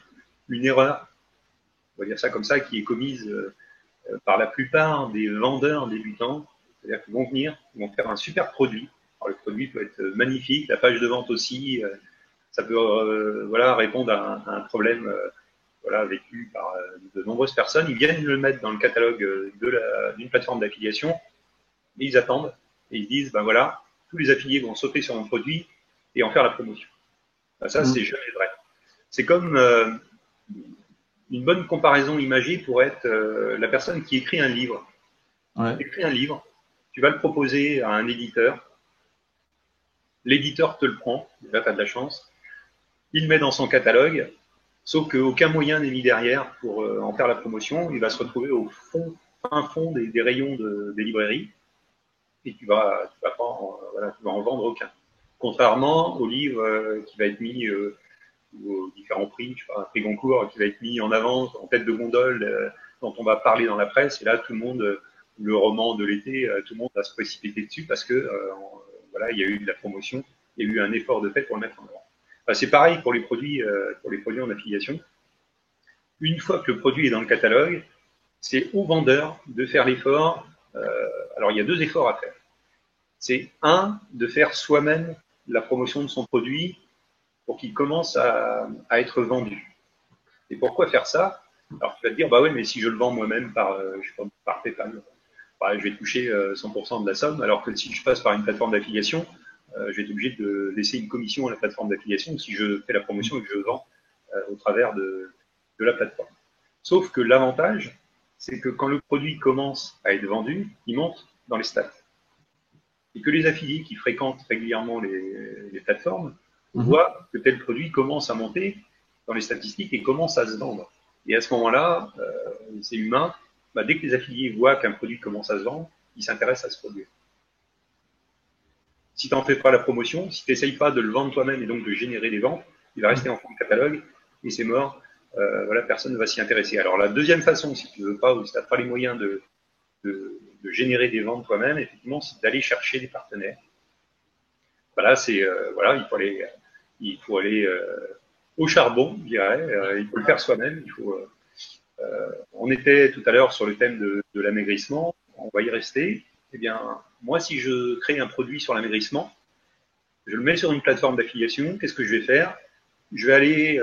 une erreur, on va dire ça comme ça, qui est commise par la plupart des vendeurs débutants. C'est-à-dire qu'ils vont venir, ils vont faire un super produit. Alors, le produit peut être magnifique, la page de vente aussi, ça peut voilà, répondre à un problème voilà, vécu par de nombreuses personnes. Ils viennent le mettre dans le catalogue d'une plateforme d'affiliation, et ils attendent, et ils disent, ben voilà, tous les affiliés vont sauter sur mon produit et en faire la promotion. Ben ça, c'est jamais vrai. C'est comme une bonne comparaison imagée pourrait être la personne qui écrit un livre. Ouais. Tu écris un livre, tu vas le proposer à un éditeur, l'éditeur te le prend, là tu as de la chance, il le met dans son catalogue, sauf qu'aucun moyen n'est mis derrière pour en faire la promotion, il va se retrouver au fond des rayons des librairies, et tu vas en vendre aucun. Contrairement au livre qui va être mis aux différents prix, je sais pas, un prix Goncourt qui va être mis en avant, en tête de gondole, dont on va parler dans la presse, et là tout le monde, le roman de l'été, tout le monde va se précipiter dessus parce que voilà, il y a eu de la promotion, il y a eu un effort de fait pour le mettre en avant. Enfin, c'est pareil pour les produits en affiliation. Une fois que le produit est dans le catalogue, c'est au vendeur de faire l'effort. Alors, il y a 2 efforts à faire. C'est de faire soi-même la promotion de son produit pour qu'il commence à être vendu. Et pourquoi faire ça? Alors, tu vas te dire, bah oui, mais si je le vends moi-même par PayPal, bah, je vais toucher 100% de la somme, alors que si je passe par une plateforme d'affiliation, je vais être obligé de laisser une commission à la plateforme d'affiliation si je fais la promotion et que je vends au travers de la plateforme. Sauf que l'avantage, c'est que quand le produit commence à être vendu, il monte dans les stats. Et que les affiliés qui fréquentent régulièrement les plateformes voient que tel produit commence à monter dans les statistiques et commence à se vendre. Et à ce moment-là, c'est humain, bah, dès que les affiliés voient qu'un produit commence à se vendre, ils s'intéressent à ce produit. Si tu n'en fais pas la promotion, si tu n'essayes pas de le vendre toi-même et donc de générer des ventes, il va rester en fond de catalogue et c'est mort. Voilà, personne ne va s'y intéresser. Alors la deuxième façon, si tu veux pas ou si tu n'as pas les moyens de générer des ventes toi-même, effectivement, c'est d'aller chercher des partenaires. Voilà, c'est voilà, il faut aller au charbon, je dirais. Il faut le faire soi-même. On était tout à l'heure sur le thème de l'amaigrissement. On va y rester. Eh bien, moi, si je crée un produit sur l'amaigrissement, je le mets sur une plateforme d'affiliation. Qu'est-ce que je vais faire? Je vais aller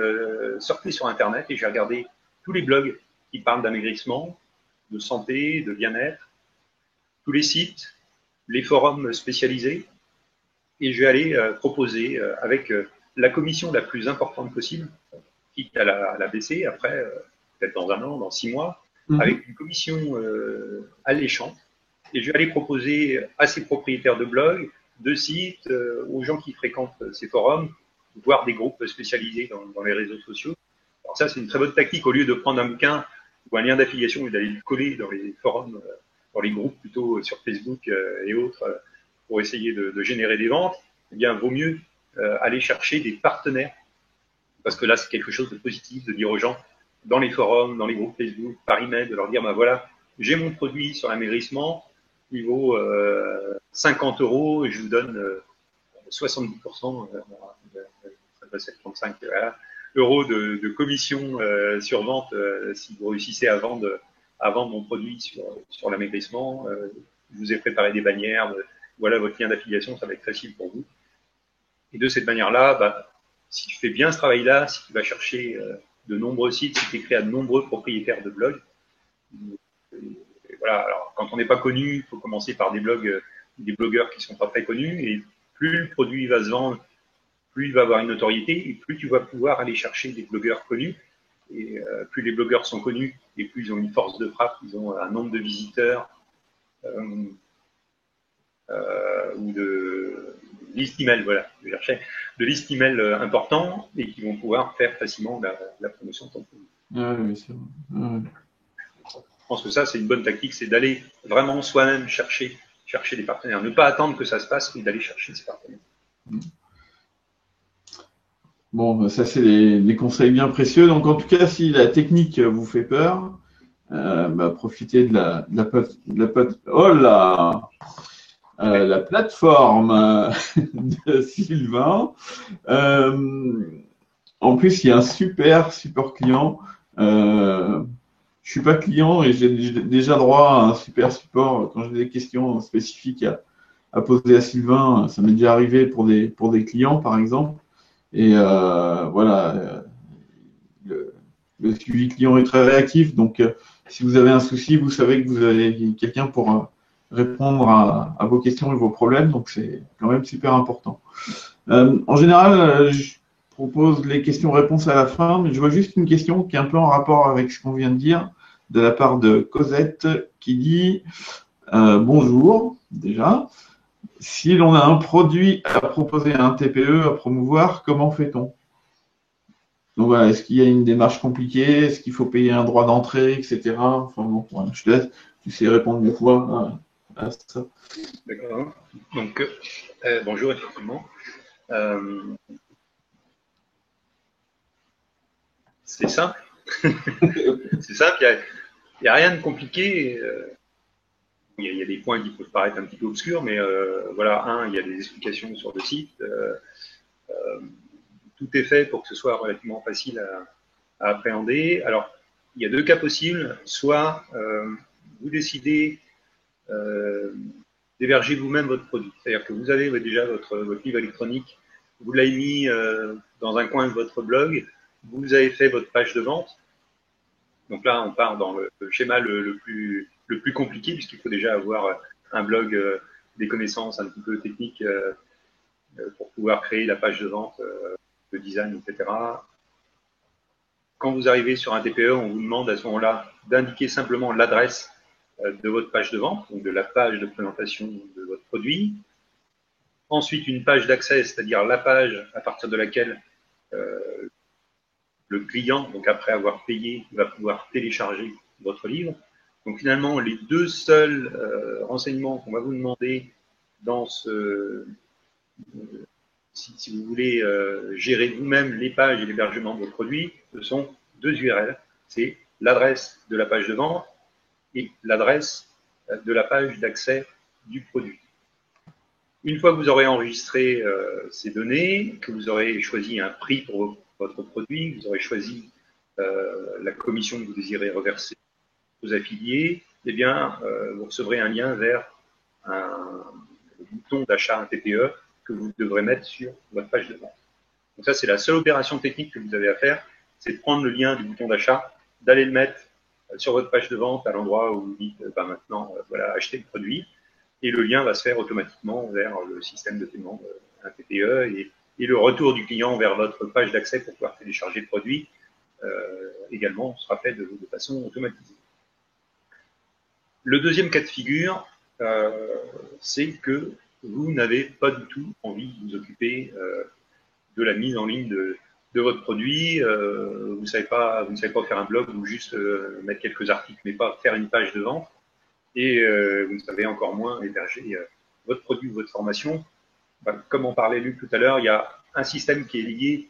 surfer sur Internet et je vais regarder tous les blogs qui parlent d'amaigrissement, de santé, de bien-être, tous les sites, les forums spécialisés, et je vais aller proposer avec la commission la plus importante possible, quitte à la baisser après, peut-être dans un an, dans 6 mois, avec une commission alléchante, et je vais aller proposer à ces propriétaires de blogs, de sites, aux gens qui fréquentent ces forums, voire des groupes spécialisés dans les réseaux sociaux. Alors ça, c'est une très bonne tactique, au lieu de prendre un bouquin ou un lien d'affiliation et d'aller le coller dans les forums, dans les groupes plutôt sur Facebook et autres, pour essayer de générer des ventes. Eh bien, vaut mieux aller chercher des partenaires, parce que là, c'est quelque chose de positif de dire aux gens, dans les forums, dans les groupes Facebook, par email, de leur dire, ben voilà, j'ai mon produit sur l'amaigrissement, il vaut 50 € et je vous donne 70%, 75 euros de commission sur vente si vous réussissez à vendre mon produit sur l'amaigrissement. Je vous ai préparé des bannières, voilà votre lien d'affiliation, ça va être facile pour vous. Et de cette manière-là, bah, si tu fais bien ce travail-là, si tu vas chercher de nombreux sites, si tu écris à de nombreux propriétaires de blogs, et voilà, alors quand on n'est pas connu, il faut commencer par des blogs, des blogueurs qui ne sont pas très connus, et plus le produit va se vendre, plus il va avoir une notoriété, et plus tu vas pouvoir aller chercher des blogueurs connus. Et plus les blogueurs sont connus, et plus ils ont une force de frappe, ils ont un nombre de visiteurs ou de liste email, voilà, je cherchais, de liste email important et qui vont pouvoir faire facilement la promotion de ton produit. Oui, c'est vrai. Je pense que ça, c'est une bonne tactique, c'est d'aller vraiment soi-même chercher des partenaires. Ne pas attendre que ça se passe, mais d'aller chercher ces partenaires. Bon, bah, ça, c'est des conseils bien précieux. Donc, en tout cas, si la technique vous fait peur, bah, profitez de la plateforme de Sylvain. En plus, il y a un super support client. Je suis pas client et j'ai déjà droit à un super support quand j'ai des questions spécifiques à poser à Sylvain. Ça m'est déjà arrivé pour des clients, par exemple. Et voilà, le suivi client est très réactif. Donc, si vous avez un souci, vous savez que vous avez quelqu'un pour répondre à vos questions et vos problèmes. Donc, c'est quand même super important. En général, je propose les questions-réponses à la fin, mais je vois juste une question qui est un peu en rapport avec ce qu'on vient de dire, de la part de Cosette, qui dit bonjour, déjà. Si l'on a un produit à proposer à un TPE, à promouvoir, comment fait-on? Donc voilà, est-ce qu'il y a une démarche compliquée? Est-ce qu'il faut payer un droit d'entrée, etc. Enfin bon, voilà, je te laisse, tu sais répondre mieux que moi à ça. D'accord. Donc, bonjour, effectivement. C'est simple. C'est simple, il n'y a rien de compliqué. Il y a des points qui peuvent paraître un petit peu obscurs, mais voilà, il y a des explications sur le site. Tout est fait pour que ce soit relativement facile à appréhender. Alors, il y a deux cas possibles. Soit vous décidez d'héberger vous-même votre produit. C'est-à-dire que vous avez déjà votre livre électronique, vous l'avez mis dans un coin de votre blog, vous avez fait votre page de vente. Donc là, on part dans le schéma le plus le plus compliqué, puisqu'il faut déjà avoir un blog, des connaissances un petit peu techniques pour pouvoir créer la page de vente, le design, etc. Quand vous arrivez sur un TPE, on vous demande à ce moment-là d'indiquer simplement l'adresse de votre page de vente, donc de la page de présentation de votre produit. Ensuite, une page d'accès, c'est-à-dire la page à partir de laquelle le client, donc après avoir payé, va pouvoir télécharger votre livre. Donc finalement, les deux seuls renseignements qu'on va vous demander dans ce... si vous voulez gérer vous-même les pages et l'hébergement de vos produits, ce sont deux URL. C'est l'adresse de la page de vente et l'adresse de la page d'accès du produit. Une fois que vous aurez enregistré ces données, que vous aurez choisi un prix pour votre produit, que vous aurez choisi la commission que vous désirez reverser aux affiliés, eh bien, vous recevrez un lien vers un bouton d'achat, un TPE, que vous devrez mettre sur votre page de vente. Donc ça, c'est la seule opération technique que vous avez à faire, c'est de prendre le lien du bouton d'achat, d'aller le mettre sur votre page de vente à l'endroit où vous dites maintenant, voilà, achetez le produit, et le lien va se faire automatiquement vers le système de paiement, un TPE, et le retour du client vers votre page d'accès pour pouvoir télécharger le produit également sera fait de façon automatisée. Le deuxième cas de figure, c'est que vous n'avez pas du tout envie de vous occuper de la mise en ligne de votre produit. Vous ne savez pas faire un blog ou juste mettre quelques articles, mais pas faire une page de vente. Et vous ne savez encore moins héberger votre produit ou votre formation. Comme on parlait Luc tout à l'heure, il y a un système qui est lié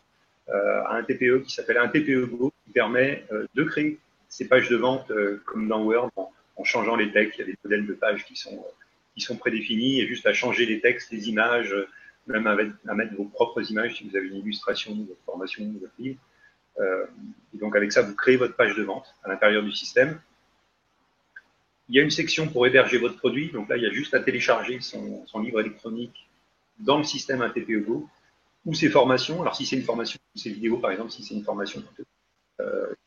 à un TPE qui s'appelle un TPE Go, qui permet de créer ces pages de vente comme dans Word en changeant les textes. Il y a des modèles de pages qui sont prédéfinis, et juste à changer les textes, les images, même à mettre vos propres images si vous avez une illustration de votre formation, de votre livre. Et donc avec ça, vous créez votre page de vente à l'intérieur du système. Il y a une section pour héberger votre produit. Donc là, il y a juste à télécharger son livre électronique dans le système un TPE Go, ou ses formations. Alors si c'est une formation, ou ses vidéos par exemple, si c'est une formation,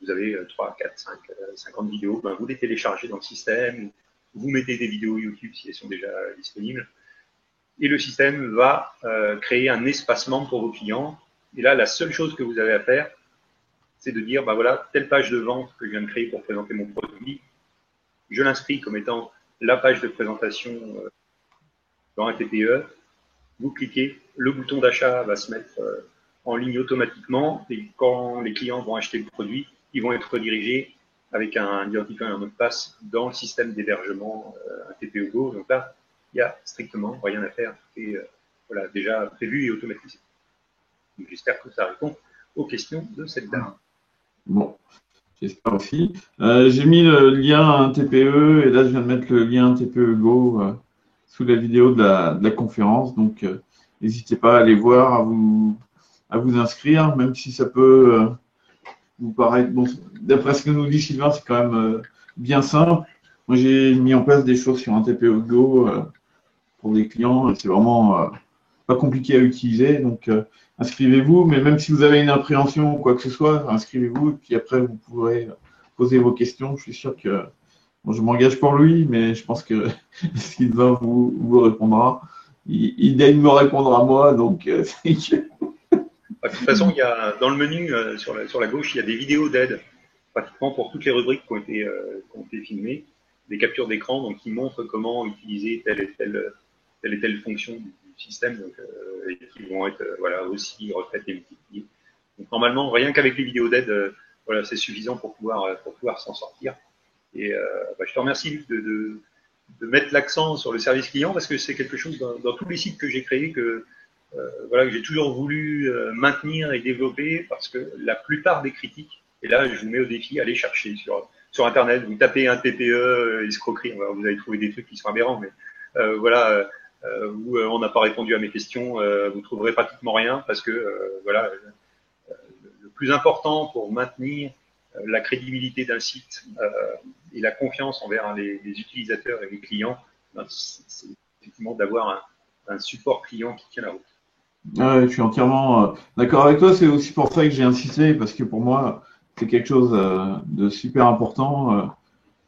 vous avez 3, 4, 5, 50 vidéos, vous les téléchargez dans le système, vous mettez des vidéos YouTube si elles sont déjà disponibles, et le système va créer un espacement pour vos clients. Et là, la seule chose que vous avez à faire, c'est de dire, voilà, telle page de vente que je viens de créer pour présenter mon produit, je l'inscris comme étant la page de présentation dans un TPE. Vous cliquez, le bouton d'achat va se mettre en ligne automatiquement, et quand les clients vont acheter le produit, ils vont être redirigés avec un identifiant et un mot de passe dans le système d'hébergement un TPE Go. Donc là, il n'y a strictement rien à faire. C'est voilà, déjà prévu et automatisé. J'espère que ça répond aux questions de cette dame. Bon, j'espère aussi. J'ai mis le lien à un TPE, et là je viens de mettre le lien TPE Go sous la vidéo de la conférence. Donc n'hésitez pas à aller voir, à vous inscrire, même si ça peut vous paraître, bon, d'après ce que nous dit Sylvain, c'est quand même bien simple. Moi j'ai mis en place des choses sur un TPE Go pour des clients, c'est vraiment pas compliqué à utiliser. Donc inscrivez-vous, mais même si vous avez une appréhension ou quoi que ce soit, inscrivez-vous, et puis après vous pourrez poser vos questions. Je suis sûr que, bon, je m'engage pour lui, mais je pense que Sylvain vous répondra. Il me répondre à moi, donc c'est que... De toute façon, il y a, dans le menu sur la gauche, il y a des vidéos d'aide, pratiquement pour toutes les rubriques qui ont été filmées, des captures d'écran, donc qui montrent comment utiliser telle et telle fonction du système, donc, et qui vont être voilà, aussi refaites et multipliées. Donc normalement, rien qu'avec les vidéos d'aide, voilà, c'est suffisant pour pouvoir s'en sortir. Et je te remercie de mettre l'accent sur le service client, parce que c'est quelque chose dans tous les sites que j'ai créés que j'ai toujours voulu maintenir et développer, parce que la plupart des critiques, et là je vous mets au défi, allez chercher sur Internet, vous tapez un TPE, escroquerie, vous allez trouver des trucs qui sont aberrants, mais où on n'a pas répondu à mes questions, vous trouverez pratiquement rien, parce que le plus important pour maintenir la crédibilité d'un site et la confiance envers les utilisateurs et les clients, c'est effectivement d'avoir un support client qui tient la route. Ouais, je suis entièrement d'accord avec toi. C'est aussi pour ça que j'ai insisté, parce que pour moi, c'est quelque chose de super important.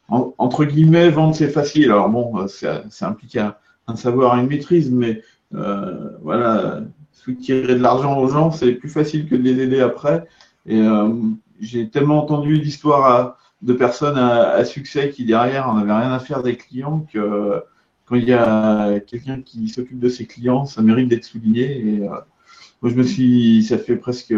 entre guillemets, vendre, c'est facile. Alors bon, ça implique un savoir et une maîtrise, mais voilà, soutirer de l'argent aux gens, c'est plus facile que de les aider après. Et j'ai tellement entendu d'histoires de personnes à succès qui derrière en avaient rien à faire des clients que quand il y a quelqu'un qui s'occupe de ses clients, ça mérite d'être souligné. Et moi, ça fait presque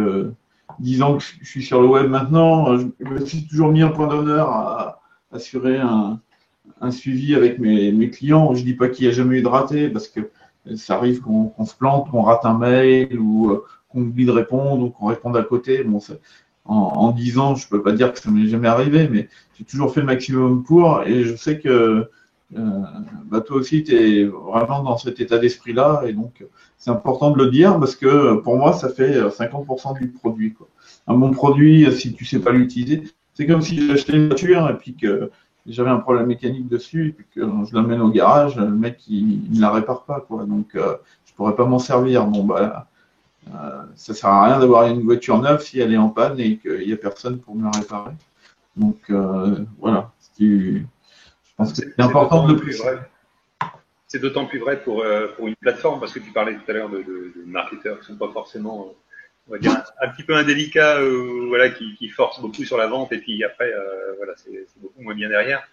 10 ans que je suis sur le web maintenant. Je me suis toujours mis un point d'honneur à assurer un suivi avec mes clients. Je dis pas qu'il n'y a jamais eu de raté parce que ça arrive qu'on se plante, qu'on rate un mail ou qu'on oublie de répondre ou qu'on réponde à côté. Bon, en 10 ans, je peux pas dire que ça m'est jamais arrivé, mais j'ai toujours fait le maximum pour et je sais que toi aussi, tu es vraiment dans cet état d'esprit-là et donc c'est important de le dire parce que pour moi, ça fait 50% du produit, quoi. Un bon produit, si tu sais pas l'utiliser, c'est comme si j'achetais une voiture et puis que j'avais un problème mécanique dessus et puis que je l'amène au garage, le mec il ne la répare pas, quoi. Donc je pourrais pas m'en servir. Bon bah ça sert à rien d'avoir une voiture neuve si elle est en panne et qu'il n'y a personne pour me la réparer. Donc voilà. Je pense que c'est important de le préciser. C'est d'autant plus vrai pour une plateforme, parce que tu parlais tout à l'heure de marketeurs qui ne sont pas forcément, on va dire, un petit peu indélicats, voilà, qui forcent beaucoup sur la vente, et puis après, voilà, c'est beaucoup moins bien derrière.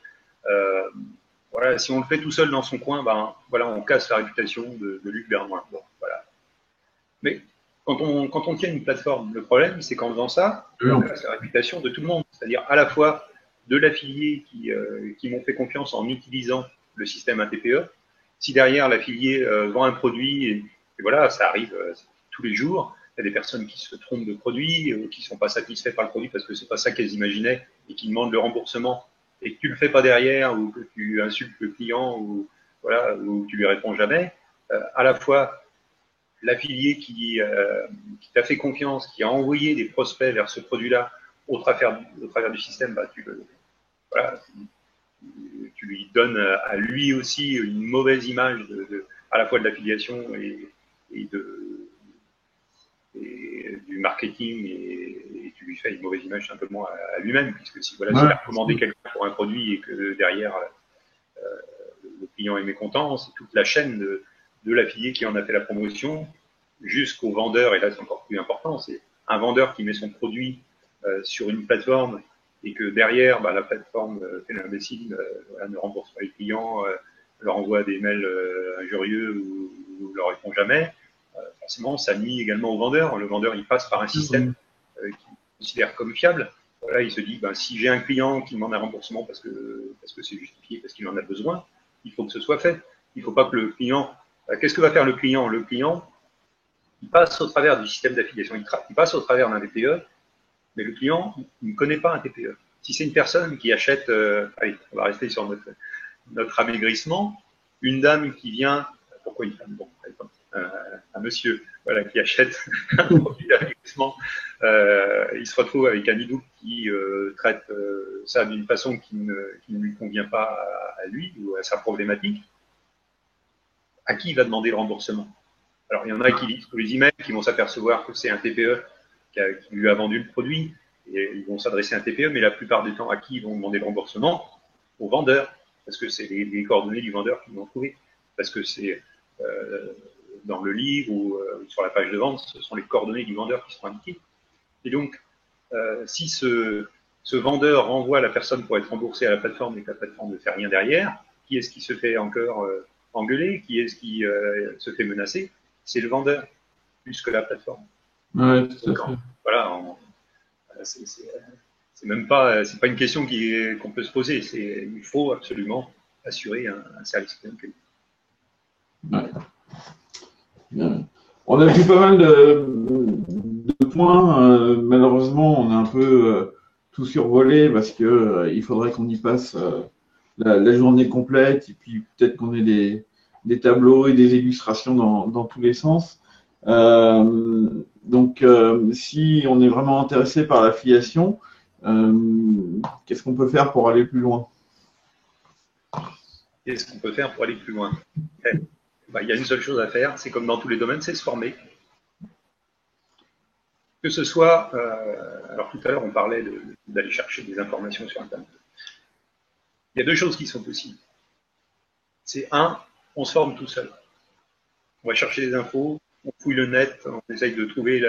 Voilà, si on le fait tout seul dans son coin, ben, voilà, on casse la réputation de Luc Bernoin. Bon, voilà. Mais quand on tient une plateforme, le problème, c'est qu'en faisant ça, on casse la réputation de tout le monde. C'est-à-dire à la fois de l'affilié qui m'ont fait confiance en utilisant le système ATPE. Si derrière l'affilié vend un produit, et voilà, ça arrive tous les jours, il y a des personnes qui se trompent de produit, qui ne sont pas satisfaits par le produit parce que c'est pas ça qu'elles imaginaient et qui demandent le remboursement et que tu le fais pas derrière ou que tu insultes le client ou voilà ou tu lui réponds jamais. À la fois l'affilié qui t'a fait confiance, qui a envoyé des prospects vers ce produit-là au travers du système, bah, voilà, tu lui donnes à lui aussi une mauvaise image à la fois de l'affiliation et du marketing et tu lui fais une mauvaise image simplement à lui-même, puisque si voilà, s'il a recommandé quelqu'un pour un produit et que derrière le client est mécontent, c'est toute la chaîne de l'affilié qui en a fait la promotion jusqu'au vendeur, et là c'est encore plus important, c'est un vendeur qui met son produit sur une plateforme et que derrière, bah, la plateforme fait l'imbécile, voilà, ne rembourse pas les clients, leur envoie des mails injurieux ou leur répond jamais, forcément ça nuit également au vendeur. Le vendeur il passe par un système qu'il considère comme fiable. Voilà, il se dit, ben, si j'ai un client qui demande un remboursement parce que c'est justifié, parce qu'il en a besoin, il faut que ce soit fait. Il ne faut pas que le client... Qu'est-ce que va faire le client? Le client, il passe au travers du système d'affiliation, il passe au travers d'un TPE, mais le client il ne connaît pas un TPE. Si c'est une personne qui achète, allez, on va rester sur notre amaigrissement, une dame qui vient, pourquoi une femme? Bon, un monsieur, voilà, qui achète un produit d'amaigrissement, il se retrouve avec un idoux qui traite ça d'une façon qui ne lui convient pas à lui ou à sa problématique. À qui il va demander le remboursement? Alors, il y en a qui lisent tous les emails, qui vont s'apercevoir que c'est un TPE qui lui a vendu le produit, et ils vont s'adresser à un TPE, mais la plupart du temps, à qui ils vont demander le remboursement? Au vendeur, parce que c'est les coordonnées du vendeur qu'ils vont trouver, parce que c'est dans le livre ou sur la page de vente, ce sont les coordonnées du vendeur qui sont indiquées. Et donc, si ce vendeur renvoie la personne pour être remboursée à la plateforme et que la plateforme ne fait rien derrière, qui est-ce qui se fait encore engueuler? Qui est-ce qui se fait menacer? C'est le vendeur, plus que la plateforme. Ouais, tout à fait. Voilà, c'est même pas, c'est pas une question qu'on peut se poser. Il faut absolument assurer un service client. Ouais. On a vu pas mal de points. Malheureusement, on a un peu tout survolé parce que il faudrait qu'on y passe la journée complète et puis peut-être qu'on ait des tableaux et des illustrations dans tous les sens. Donc, si on est vraiment intéressé par l'affiliation, qu'est-ce qu'on peut faire pour aller plus loin? Qu'est-ce qu'on peut faire pour aller plus loin? Il y a une seule chose à faire, c'est comme dans tous les domaines, c'est se former. Que ce soit, alors tout à l'heure on parlait d'aller chercher des informations sur Internet. Il y a deux choses qui sont possibles. C'est un, on se forme tout seul. On va chercher des infos, on fouille le net, on essaye de trouver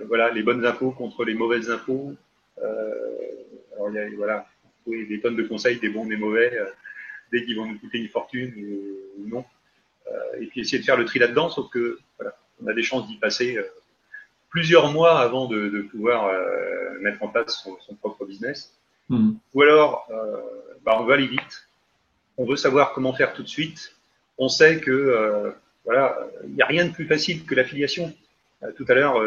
voilà, les bonnes infos contre les mauvaises infos. Alors, voilà, trouver des tonnes de conseils, des bons, des mauvais, dès qu'ils vont nous coûter une fortune ou non. Et puis essayer de faire le tri là-dedans, sauf que voilà, on a des chances d'y passer plusieurs mois avant de pouvoir mettre en place son propre business. Ou alors, on veut aller vite, on veut savoir comment faire tout de suite. On sait que voilà, il n'y a rien de plus facile que l'affiliation. Tout à l'heure,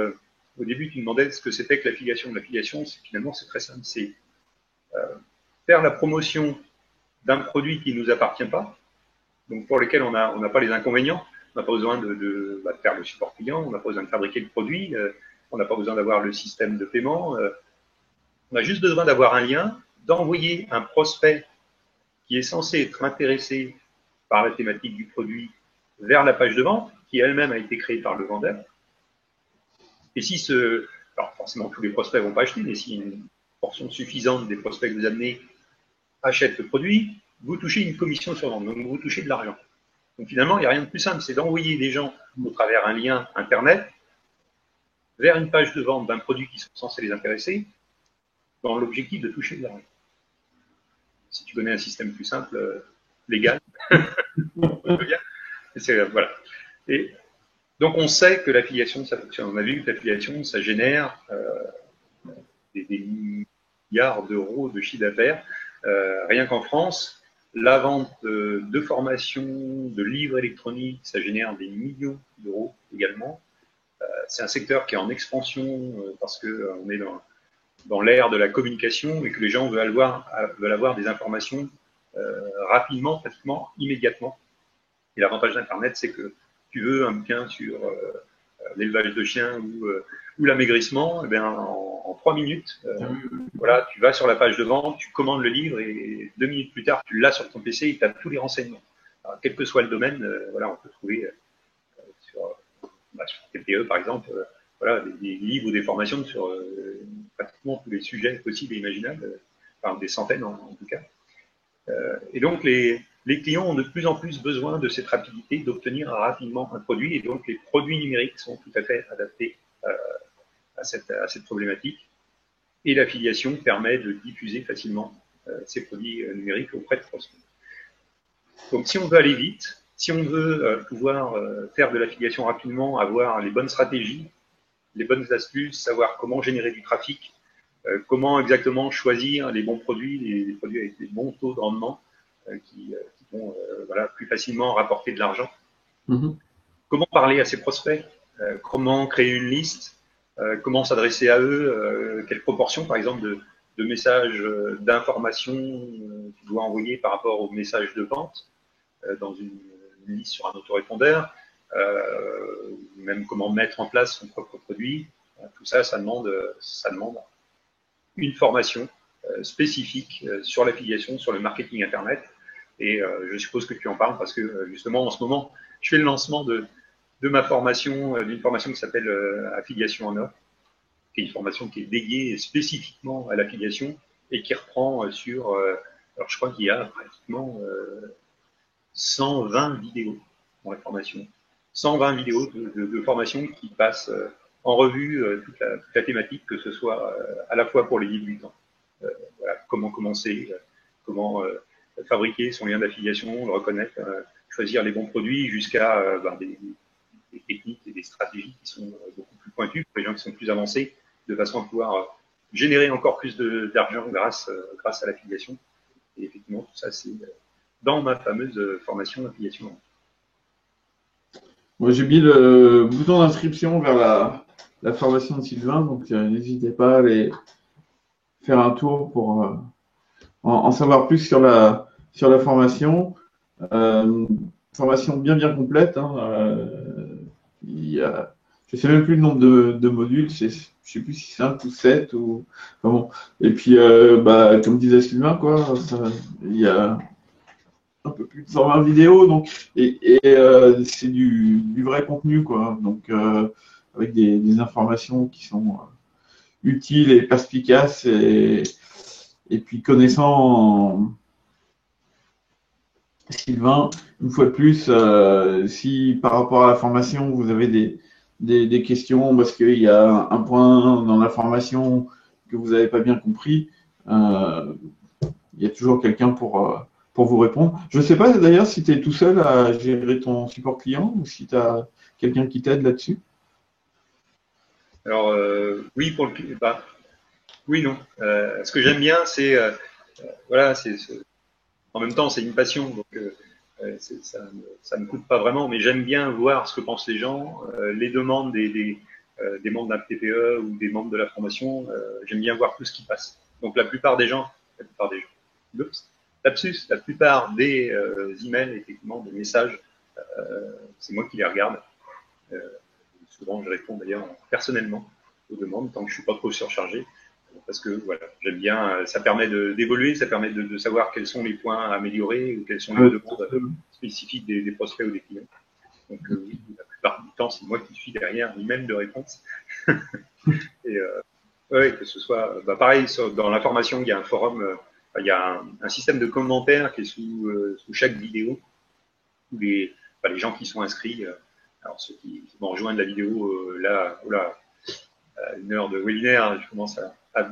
au début, tu me demandais ce que c'était que l'affiliation. L'affiliation, finalement, c'est très simple. C'est faire la promotion d'un produit qui ne nous appartient pas, donc pour lesquels on n'a pas les inconvénients. On n'a pas besoin de faire le support client, on n'a pas besoin de fabriquer le produit, on n'a pas besoin d'avoir le système de paiement. On a juste besoin d'avoir un lien, d'envoyer un prospect qui est censé être intéressé par la thématique du produit vers la page de vente, qui elle-même a été créée par le vendeur. Et si alors forcément tous les prospects ne vont pas acheter, mais si une portion suffisante des prospects que vous amenez achètent le produit, vous touchez une commission sur vente, donc vous touchez de l'argent. Donc finalement, il n'y a rien de plus simple, c'est d'envoyer des gens au travers un lien Internet vers une page de vente d'un produit qui sont censés les intéresser, dans l'objectif de toucher de l'argent. Si tu connais un système plus simple, légal, voilà. Et donc on sait que l'affiliation, ça fonctionne. On a vu que l'affiliation, ça génère des milliards d'euros de chiffre d'affaires. Rien qu'en France, la vente de formations, de livres électroniques, ça génère des millions d'euros également. C'est un secteur qui est en expansion parce qu'on est dans l'ère de la communication et que les gens veulent avoir des informations rapidement, pratiquement immédiatement. Et l'avantage d'Internet, c'est que tu veux un bouquin sur l'élevage de chiens ou l'amaigrissement, eh bien, en 3 minutes, voilà, tu vas sur la page de vente, tu commandes le livre et 2 minutes plus tard, tu l'as sur ton PC et tu as tous les renseignements. Alors, quel que soit le domaine, voilà, on peut trouver sur TPE par exemple, voilà, des livres ou des formations sur pratiquement tous les sujets possibles et imaginables, enfin des centaines en tout cas. Et donc les clients ont de plus en plus besoin de cette rapidité, d'obtenir rapidement un produit, et donc les produits numériques sont tout à fait adaptés à cette problématique. Et l'affiliation permet de diffuser facilement ces produits numériques auprès de prospects. Donc si on veut aller vite, si on veut pouvoir faire de l'affiliation rapidement, avoir les bonnes stratégies, les bonnes astuces, savoir comment générer du trafic, comment exactement choisir les bons produits, les produits avec les bons taux de rendement qui vont voilà, plus facilement rapporter de l'argent. Comment parler à ses prospects, comment créer une liste, comment s'adresser à eux, quelle proportion par exemple de messages d'information tu dois envoyer par rapport aux messages de vente dans une liste sur un autorépondeur, même comment mettre en place son propre produit. Tout ça, ça demande une formation spécifique sur l'affiliation, sur le marketing Internet. Et je suppose que tu en parles parce que justement, en ce moment, je fais le lancement de ma formation, d'une formation qui s'appelle Affiliation en or, qui est une formation qui est dédiée spécifiquement à l'affiliation et qui reprend sur, alors je crois qu'il y a pratiquement 120 vidéos dans la formation. 120 vidéos de formation qui passent en revue toute la thématique, que ce soit à la fois pour les débutants, voilà, comment commencer, comment fabriquer son lien d'affiliation, le reconnaître, choisir les bons produits, jusqu'à des techniques et des stratégies qui sont beaucoup plus pointues pour les gens qui sont plus avancés, de façon à pouvoir générer encore plus d'argent grâce à l'affiliation. Et effectivement, tout ça, c'est dans ma fameuse formation d'affiliation. Moi, j'ai mis le bouton d'inscription vers la formation de Sylvain, donc n'hésitez pas à aller faire un tour pour en savoir plus sur la formation. Formation bien complète. Je ne sais même plus le nombre de modules, je ne sais plus si 5 ou 7 ou enfin bon. Et puis comme disait Sylvain, quoi, il y a un peu plus de 120 vidéos, donc et c'est du vrai contenu, quoi. Donc avec des informations qui sont utiles et perspicaces, et puis connaissant Sylvain, une fois de plus, si par rapport à la formation, vous avez des questions parce qu'il y a un point dans la formation que vous n'avez pas bien compris, euh, il y a toujours quelqu'un pour vous répondre. Je ne sais pas d'ailleurs si tu es tout seul à gérer ton support client ou si tu as quelqu'un qui t'aide là-dessus. Alors, oui, bah, oui, non. Ce que j'aime bien, c'est, voilà, en même temps, c'est une passion, donc ça me coûte pas vraiment, mais j'aime bien voir ce que pensent les gens, les demandes des membres d'un TPE ou des membres de la formation. J'aime bien voir tout ce qui passe. Donc la plupart des gens, oups, lapsus, la plupart des emails, effectivement, des messages, c'est moi qui les regarde. Euh, Souvent, je réponds d'ailleurs personnellement aux demandes tant que je suis pas trop surchargé parce que voilà, j'aime bien, ça permet d'évoluer, ça permet de savoir quels sont les points à améliorer ou quelles sont les demandes spécifiques des prospects ou des clients. Donc oui, la plupart du temps, c'est moi qui suis derrière l'email de réponse. Et ouais, que ce soit, bah, pareil, dans l'information, il y a un forum, il y a un système de commentaires qui est sous chaque vidéo où les gens qui sont inscrits, alors ceux qui vont rejoindre la vidéo là, oula, à une heure de webinaire, je commence à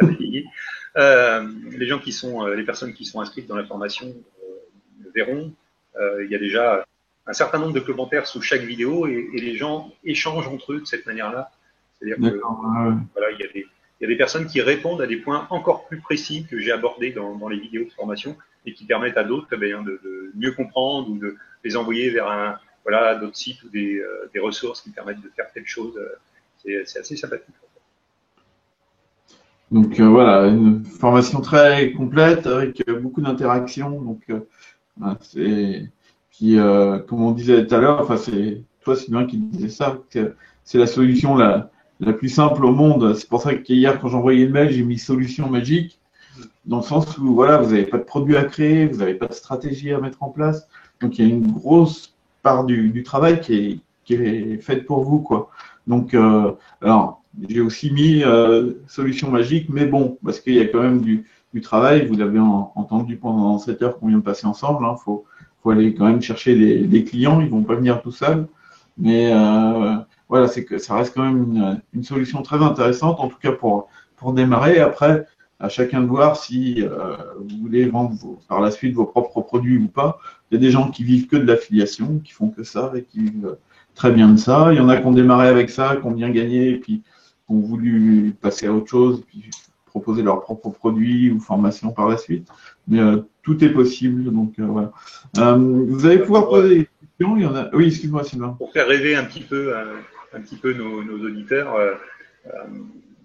bégayer. Les gens qui sont, les personnes qui sont inscrites dans la formation verront, il y a déjà un certain nombre de commentaires sous chaque vidéo et les gens échangent entre eux de cette manière-là. C'est-à-dire que D'accord. voilà, il y a des personnes qui répondent à des points encore plus précis que j'ai abordés dans les vidéos de formation et qui permettent à d'autres de mieux comprendre ou de les envoyer vers voilà, d'autres sites ou des ressources qui permettent de faire telle chose. C'est assez sympathique. Donc voilà, une formation très complète avec beaucoup d'interactions. Donc voilà, c'est puis comme on disait tout à l'heure, enfin c'est toi Sylvain qui disais ça, que c'est la solution la plus simple au monde. C'est pour ça qu'hier quand j'envoyais le mail, j'ai mis solution magique dans le sens où voilà, vous n'avez pas de produit à créer, vous n'avez pas de stratégie à mettre en place. Donc il y a une grosse part du travail qui est faite pour vous, quoi. Donc alors j'ai aussi mis solution magique, mais bon, parce qu'il y a quand même du travail. Vous l'avez entendu pendant cette heure qu'on vient de passer ensemble. Hein, faut aller quand même chercher des clients. Ils vont pas venir tout seuls. Mais voilà, c'est que ça reste quand même une solution très intéressante, en tout cas pour démarrer. Après, à chacun de voir si vous voulez vendre par la suite vos propres produits ou pas. Il y a des gens qui vivent que de l'affiliation, qui font que ça et qui vivent très bien de ça. Il y en a qui ont démarré avec ça, qui ont bien gagné et puis qui ont voulu passer à autre chose, puis proposer leurs propres produits ou formations par la suite. Mais tout est possible. Donc voilà. Vous allez pouvoir Pour, poser des questions. Il y en a. Oui, excuse-moi, Sylvain. pour faire rêver un petit peu nos auditeurs, euh,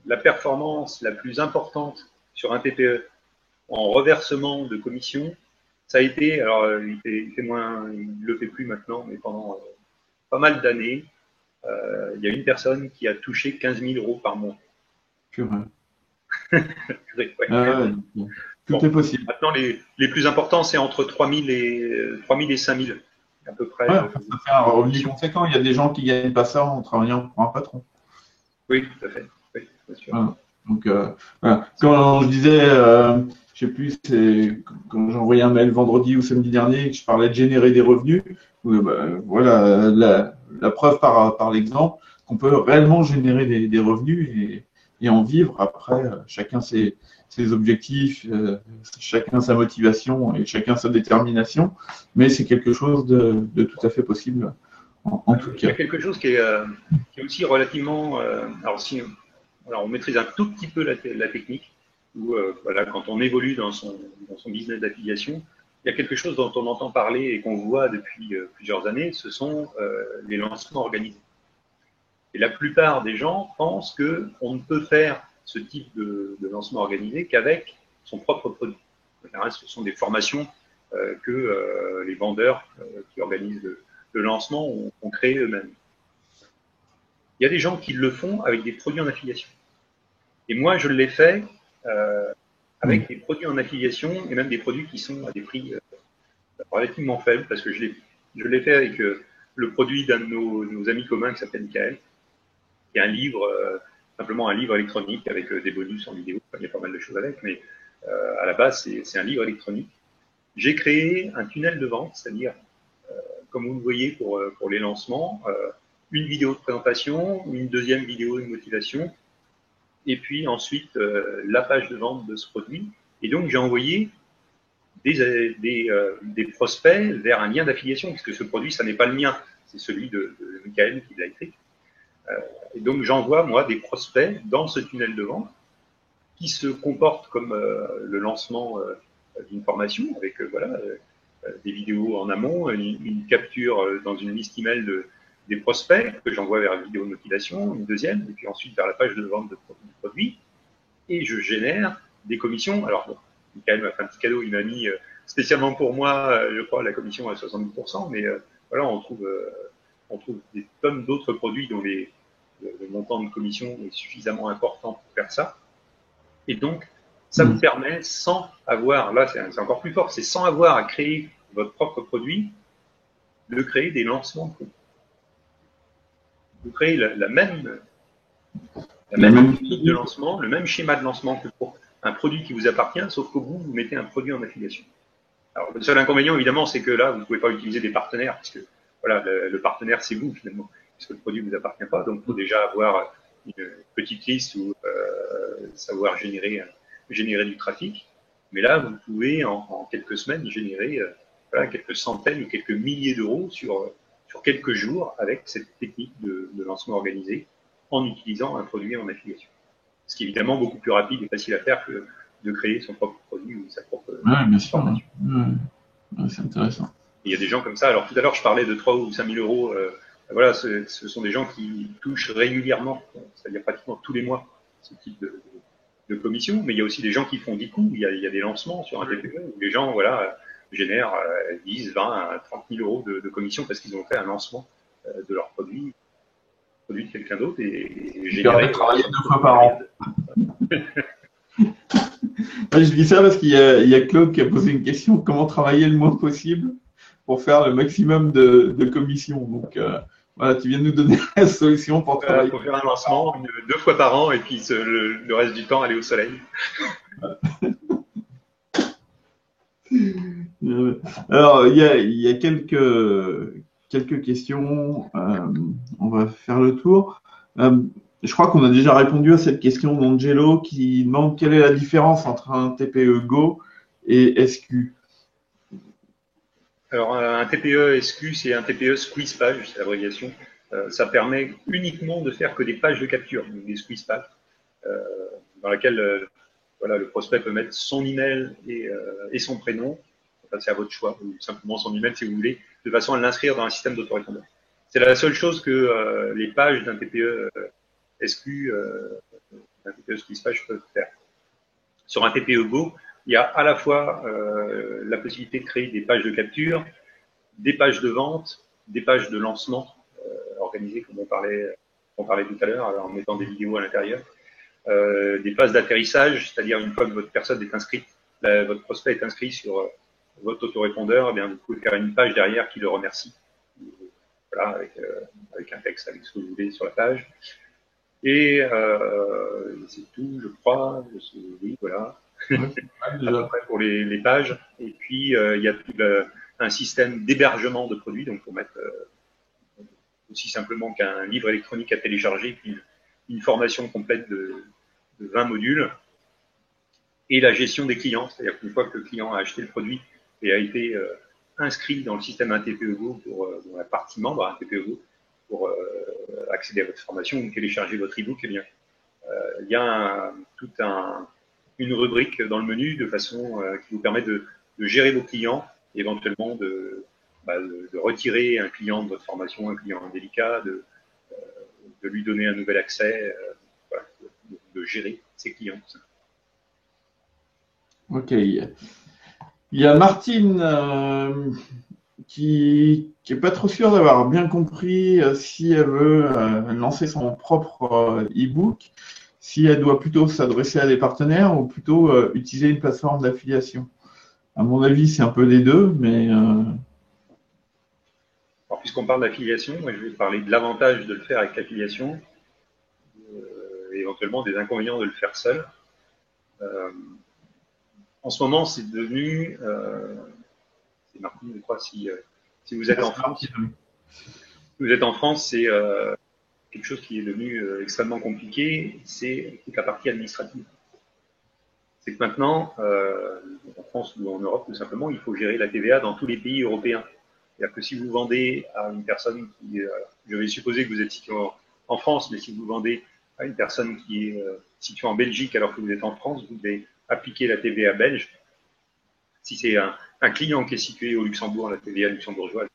la performance la plus importante sur un TPE en reversement de commission, ça a été, alors il fait moins, il le fait plus maintenant, mais pendant pas mal d'années, il y a une personne qui a touché 15 000 euros par mois. Purée. Ouais. Ouais, tout Bon, est possible. maintenant les plus importants, c'est entre 3 000 et 5 000 à peu près Ouais, de enfin, ça fait un revenu commission. conséquent. Il y a des gens qui gagnent pas ça en travaillant pour un patron. Oui, tout à fait. Oui, bien sûr. Voilà. Donc, voilà. Quand je disais, je sais plus, c'est quand j'ai envoyé un mail vendredi ou samedi dernier, que je parlais de générer des revenus. Bah, voilà la preuve par l'exemple qu'on peut réellement générer des revenus et en vivre. Après, chacun ses objectifs, chacun sa motivation et chacun sa détermination. Mais c'est quelque chose de tout à fait possible en tout Il y a cas. quelque chose qui est aussi relativement. Alors, si alors on maîtrise un tout petit peu la technique, ou voilà, quand on évolue dans son business d'affiliation, il y a quelque chose dont on entend parler et qu'on voit depuis plusieurs années, ce sont les lancements organisés. Et la plupart des gens pensent qu'on ne peut faire ce type de lancement organisé qu'avec son propre produit. En général, ce sont des formations que les vendeurs qui organisent le lancement ont créé eux-mêmes. Il y a des gens qui le font avec des produits en affiliation. Et moi, je l'ai fait Mm. avec des produits en affiliation et même des produits qui sont à des prix relativement faibles parce que je l'ai fait avec le produit d'un de nos amis communs qui s'appelle Michael, qui est un livre, simplement un livre électronique avec des bonus en vidéo. Enfin, il y a pas mal de choses avec, mais à la base, c'est un livre électronique j'ai créé un tunnel de vente, c'est-à-dire, comme vous le voyez pour les lancements, une vidéo de présentation, une deuxième vidéo de motivation, et puis ensuite la page de vente de ce produit. Et donc, j'ai envoyé des prospects vers un lien d'affiliation, puisque ce produit, ça n'est pas le mien, c'est celui de Michael qui l'a écrit. Et donc, j'envoie, moi, des prospects dans ce tunnel de vente qui se comporte comme le lancement d'une formation, avec voilà, des vidéos en amont, une capture dans une liste email des prospects que j'envoie vers la vidéo de motivation, une deuxième, et puis ensuite vers la page de vente du produit, et je génère des commissions. Alors, bon, Michael m'a fait un petit cadeau, il m'a mis spécialement pour moi, je crois, la commission à 70%, mais voilà, on trouve des tonnes d'autres produits dont le montant de commission est suffisamment important pour faire ça. Et donc, ça vous permet, sans avoir, là c'est encore plus fort, c'est sans avoir à créer votre propre produit, de créer des lancements de produits. Vous créez la même technique de lancement, le même schéma de lancement que pour un produit qui vous appartient, sauf qu'au bout, vous mettez un produit en affiliation. Alors, le seul inconvénient, évidemment, c'est que là, vous ne pouvez pas utiliser des partenaires, parce que voilà, le partenaire, c'est vous, finalement, puisque le produit ne vous appartient pas. Donc, il faut déjà avoir une petite liste ou savoir générer du trafic. Mais là, vous pouvez, en quelques semaines, générer voilà, quelques centaines ou quelques milliers d'euros sur quelques jours avec cette technique de lancement organisé en utilisant un produit en affiliation. Ce qui est évidemment beaucoup plus rapide et facile à faire que de créer son propre produit ou sa propre formation. Ouais, c'est intéressant. Et il y a des gens comme ça. Alors tout à l'heure, je parlais de 3 ou 5 000 euros. Voilà, ce sont des gens qui touchent régulièrement, c'est-à-dire pratiquement tous les mois, ce type de commission. Mais il y a aussi des gens qui font 10 coups. Il y a des lancements sur un TPE où les gens voilà, génèrent 10, 20, 30 000 euros de commission parce qu'ils ont fait un lancement de leur produit de quelqu'un d'autre et généré. Travailler 2 fois par an. Je dis ça parce qu'il y a Claude qui a posé une question, comment travailler le moins possible pour faire le maximum de commissions. Donc voilà, tu viens de nous donner la solution pour travailler. Pour faire un lancement 2 fois par an et puis le reste du temps aller au soleil. Alors, il y a quelques questions. On va faire le tour. Je crois qu'on a déjà répondu à cette question d'Angelo qui demande quelle est la différence entre un TPE Go et SQ. Alors, un TPE SQ, c'est un TPE squeeze page, c'est l'abréviation. Ça permet uniquement de faire que des pages de capture, donc des squeeze pages, dans laquelle voilà, le prospect peut mettre son email et son prénom. Enfin, c'est à votre choix, ou simplement son email si vous voulez, de façon à l'inscrire dans un système d'autorépondeur. C'est la seule chose que les pages d'un TPE SQ, d'un TPE squeeze page peuvent faire. Sur un TPE Go, il y a à la fois la possibilité de créer des pages de capture, des pages de vente, des pages de lancement organisées comme on parlait tout à l'heure en mettant des vidéos à l'intérieur, des phases d'atterrissage, c'est-à-dire une fois que votre personne est inscrite, votre prospect est inscrit sur votre autorépondeur, eh bien, vous pouvez faire une page derrière qui le remercie, voilà, avec un texte, avec ce que vous voulez sur la page. Et c'est tout, je crois. Oui, voilà. À peu près pour les pages. Et puis, il y a tout un système d'hébergement de produits. Donc, pour mettre aussi simplement qu'un livre électronique à télécharger, puis une formation complète de 20 modules. Et la gestion des clients. C'est-à-dire qu'une fois que le client a acheté le produit et a été inscrit dans le système TPE-Go dans la partie membre à TPE-Go pour accéder à votre formation ou télécharger votre e-book, eh bien, il y a une rubrique dans le menu de façon qui vous permet de gérer vos clients, éventuellement de retirer un client de votre formation, un client indélicat, de lui donner un nouvel accès, voilà, de gérer ses clients. Ok. Il y a Martine qui est pas trop sûre d'avoir bien compris si elle veut lancer son propre e-book, si elle doit plutôt s'adresser à des partenaires ou plutôt utiliser une plateforme d'affiliation. À mon avis, c'est un peu des deux, mais... Alors, puisqu'on parle d'affiliation, moi, je vais parler de l'avantage de le faire avec l'affiliation, et éventuellement des inconvénients de le faire seul. En ce moment, c'est devenu c'est Martine, je crois, si vous êtes en France. Si vous êtes en France, c'est quelque chose qui est devenu extrêmement compliqué, c'est toute la partie administrative. C'est que maintenant, en France ou en Europe, tout simplement, il faut gérer la TVA dans tous les pays européens. C'est-à-dire que si vous vendez à une personne qui, je vais supposer que vous êtes situé en France, mais si vous vendez à une personne qui est située en Belgique alors que vous êtes en France, vous devez appliquer la TVA belge. Si c'est un client qui est situé au Luxembourg, la TVA luxembourgeoise,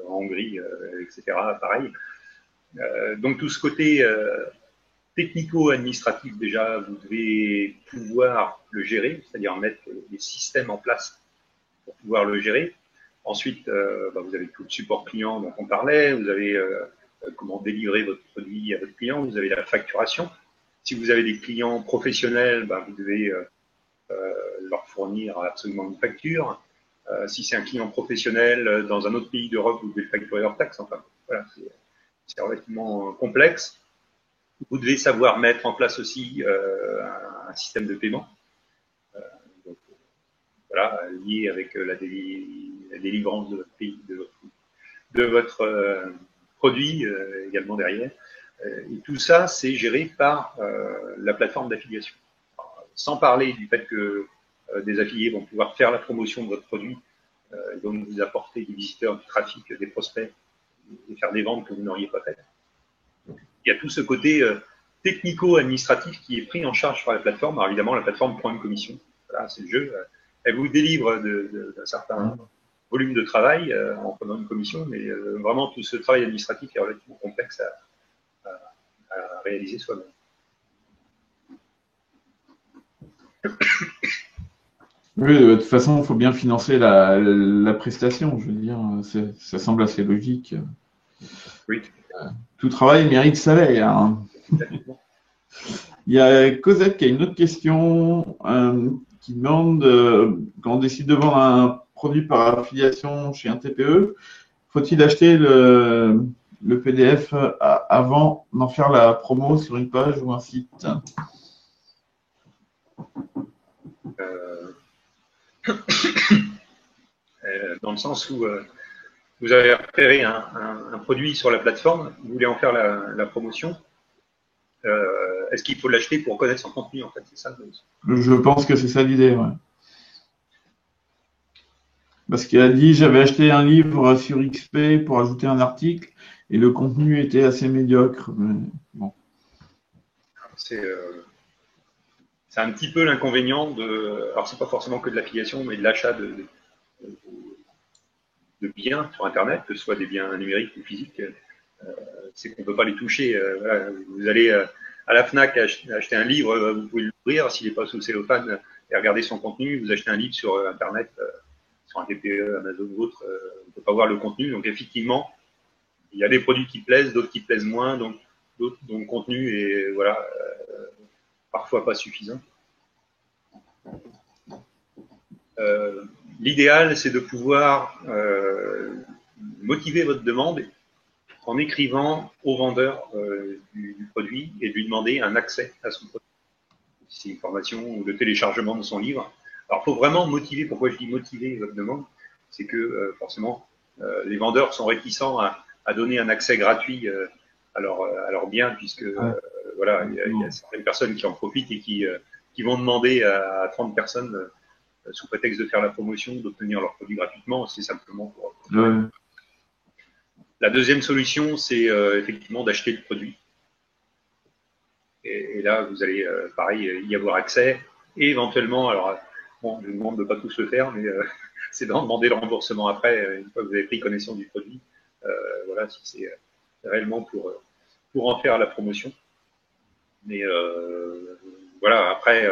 en Hongrie, etc., pareil. Donc tout ce côté technico-administratif, déjà, vous devez pouvoir le gérer, c'est-à-dire mettre les systèmes en place pour pouvoir le gérer. Ensuite, vous avez tout le support client dont on parlait, vous avez comment délivrer votre produit à votre client, vous avez la facturation. Si vous avez des clients professionnels, vous devez leur fournir absolument une facture. Si c'est un client professionnel dans un autre pays d'Europe, vous devez le facturer hors taxe. Enfin, voilà, c'est relativement complexe. Vous devez savoir mettre en place aussi un système de paiement. Donc, voilà, lié avec la délivrance de votre pays, de votre produit également derrière. Et tout ça, c'est géré par la plateforme d'affiliation. Sans parler du fait que des affiliés vont pouvoir faire la promotion de votre produit, donc vous apporter des visiteurs, du trafic, des prospects, et faire des ventes que vous n'auriez pas faites. Il y a tout ce côté technico-administratif qui est pris en charge par la plateforme. Alors évidemment, la plateforme prend une commission. Voilà, c'est le jeu. Elle vous délivre d'un certain volume de travail en prenant une commission, mais vraiment tout ce travail administratif est relativement complexe à réaliser soi-même. Oui, de toute façon, il faut bien financer la prestation. Je veux dire, ça semble assez logique. Oui. Tout travail mérite salaire. Hein. Il y a Cosette qui a une autre question qui demande quand on décide de vendre un produit par affiliation chez un TPE, faut-il acheter le PDF avant d'en faire la promo sur une page ou un site? Dans le sens où vous avez repéré un produit sur la plateforme, vous voulez en faire la promotion, est-ce qu'il faut l'acheter pour connaître son contenu en fait? C'est ça. Je pense que c'est ça l'idée, ouais. Parce qu'elle a dit j'avais acheté un livre sur XP pour ajouter un article et le contenu était assez médiocre. Mais bon. C'est un petit peu l'inconvénient de. Alors c'est pas forcément que de l'affiliation, mais de l'achat de biens sur Internet, que ce soit des biens numériques ou physiques. C'est qu'on ne peut pas les toucher. Voilà. Vous allez à la FNAC acheter un livre, vous pouvez l'ouvrir, s'il n'est pas sous cellophane, et regarder son contenu. Vous achetez un livre sur Internet, sur un TPE, Amazon ou autre, on ne peut pas voir le contenu. Donc effectivement, il y a des produits qui plaisent, d'autres qui plaisent moins, donc d'autres dont le contenu est voilà, parfois pas suffisant. L'idéal, c'est de pouvoir motiver votre demande en écrivant au vendeur du produit et de lui demander un accès à son produit. Si c'est une formation ou le téléchargement de son livre. Alors, il faut vraiment motiver. Pourquoi je dis motiver votre demande? C'est que forcément, les vendeurs sont réticents à donner un accès gratuit à leur bien, puisque voilà, il y a certaines personnes qui en profitent et qui vont demander à 30 personnes sous prétexte de faire la promotion, d'obtenir leur produit gratuitement. C'est simplement pour. La deuxième solution, c'est effectivement d'acheter le produit. Et là, vous allez, pareil, y avoir accès. Et éventuellement, alors, bon, je vous demande de ne pas tous le faire, mais c'est d'en demander le remboursement après, une fois que vous avez pris connaissance du produit. Voilà, si c'est réellement pour en faire la promotion. Mais voilà, après,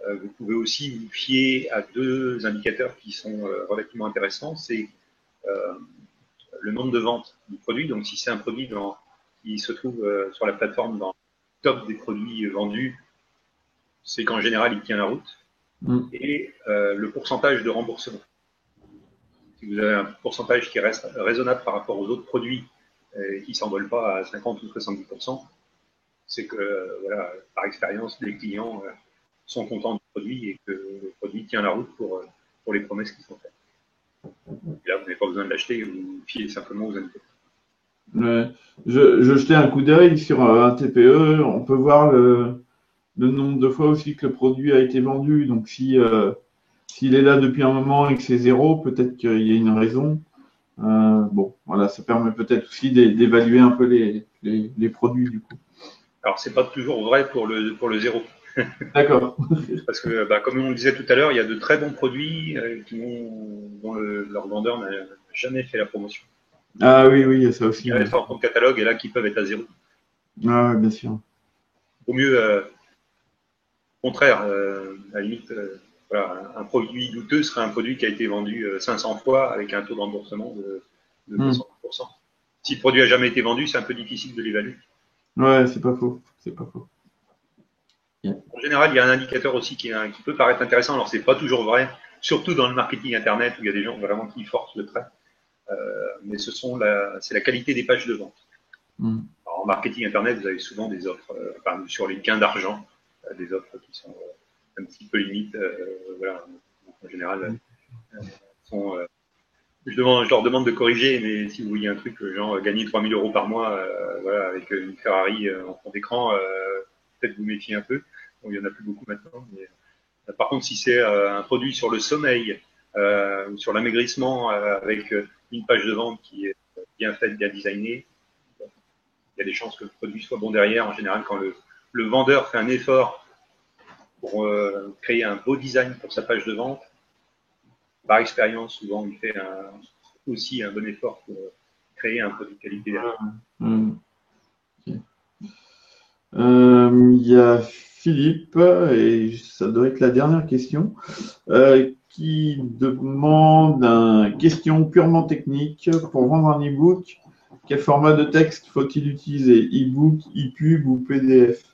vous pouvez aussi vous fier à deux indicateurs qui sont relativement intéressants. C'est le nombre de ventes du produit. Donc, si c'est un produit qui se trouve sur la plateforme dans le top des produits vendus, c'est qu'en général, il tient la route. Et le pourcentage de remboursement. Si vous avez un pourcentage qui reste raisonnable par rapport aux autres produits et qui ne s'envole pas à 50 ou 70%, c'est que, voilà, par expérience, les clients sont contents du produit et que le produit tient la route pour les promesses qui sont faites. l'acheter ou fier simplement aux anecdotes. Ouais. Je jetais un coup d'œil sur un TPE. On peut voir le nombre de fois aussi que le produit a été vendu. Donc, s'il est là depuis un moment et que c'est zéro, peut-être qu'il y a une raison. Bon, voilà, ça permet peut-être aussi d'évaluer un peu les produits du coup. Alors, c'est pas toujours vrai pour le zéro. D'accord. Parce que, comme on le disait tout à l'heure, il y a de très bons produits dont leur vendeur n'a jamais fait la promotion. Ah oui, oui, il y a ça aussi. Il y a en compte catalogue et là qui peuvent être à zéro. Ah, bien sûr. Au mieux, au contraire, à la limite, voilà, un produit douteux serait un produit qui a été vendu 500 fois avec un taux de remboursement de 70%. Si le produit a jamais été vendu, c'est un peu difficile de l'évaluer. Ouais, c'est pas faux. C'est pas faux. Yeah. En général, il y a un indicateur aussi qui peut paraître intéressant. Alors, c'est pas toujours vrai, surtout dans le marketing internet où il y a des gens vraiment qui forcent le trait. Mais c'est la qualité des pages de vente. Alors, en marketing internet, vous avez souvent des offres, sur les gains d'argent, des offres qui sont un petit peu limites. Voilà, en général, je leur demande de corriger, mais si vous voyez un truc, genre gagner 3 000 euros par mois, voilà, avec une Ferrari en fond d'écran, peut-être vous méfiez un peu. Bon, il y en a plus beaucoup maintenant. Mais, par contre, si c'est un produit sur le sommeil ou sur l'amaigrissement avec une page de vente qui est bien faite, bien designée, il y a des chances que le produit soit bon derrière. En général, quand le vendeur fait un effort pour créer un beau design pour sa page de vente, par expérience, souvent, il fait aussi un bon effort pour créer un produit de qualité derrière. Okay. Il y a Philippe, et ça doit être la dernière question, qui demande une question purement technique. Pour vendre un e-book, quel format de texte faut-il utiliser? E-book, e-pub ou PDF?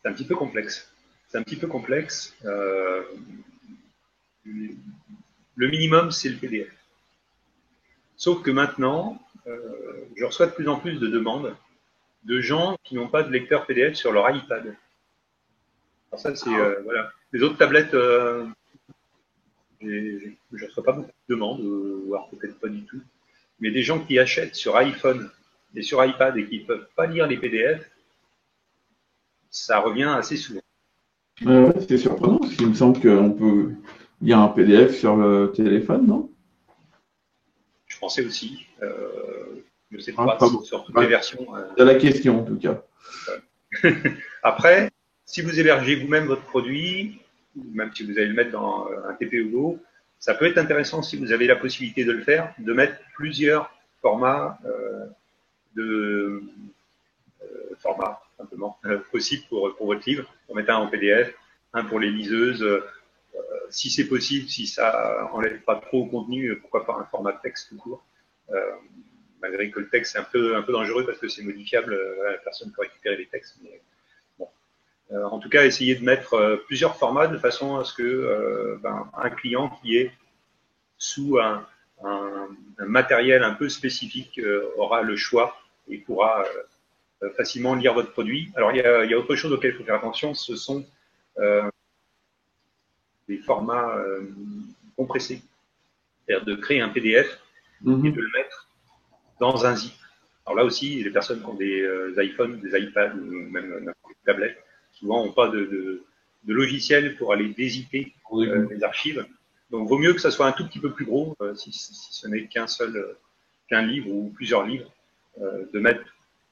C'est un petit peu complexe. Le minimum, c'est le PDF. Sauf que maintenant, je reçois de plus en plus de demandes de gens qui n'ont pas de lecteur PDF sur leur iPad. Alors ça, c'est voilà. Les autres tablettes, je ne reçois pas beaucoup de demandes, voire peut-être pas du tout. Mais des gens qui achètent sur iPhone et sur iPad et qui ne peuvent pas lire les PDF, ça revient assez souvent. C'est surprenant, parce qu'il me semble qu'on peut lire un PDF sur le téléphone, non? Je pensais aussi. Je ne sais pas si sur toutes les versions. C'est la question, en tout cas. Après, si vous hébergez vous-même votre produit, même si vous allez le mettre dans un TPE, ça peut être intéressant si vous avez la possibilité de le faire, de mettre plusieurs formats formats simplement possibles pour votre livre. Pour mettre un en PDF, un pour les liseuses. Si c'est possible, si ça enlève pas trop au contenu, pourquoi pas un format de texte tout court. Malgré que le texte est un peu dangereux parce que c'est modifiable, la personne peut récupérer les textes. Mais bon. En tout cas, essayez de mettre plusieurs formats de façon à ce que un client qui est sous un matériel un peu spécifique aura le choix et pourra facilement lire votre produit. Alors, il y a autre chose auquel il faut faire attention, ce sont des formats compressés. C'est-à-dire de créer un PDF et de le mettre dans un zip. Alors là aussi, les personnes qui ont des iPhones, des iPads ou même n'importe quelle tablette, souvent n'ont pas de logiciel pour aller dézipper les archives. Donc, vaut mieux que ça soit un tout petit peu plus gros, si ce n'est qu'un livre ou plusieurs livres, de mettre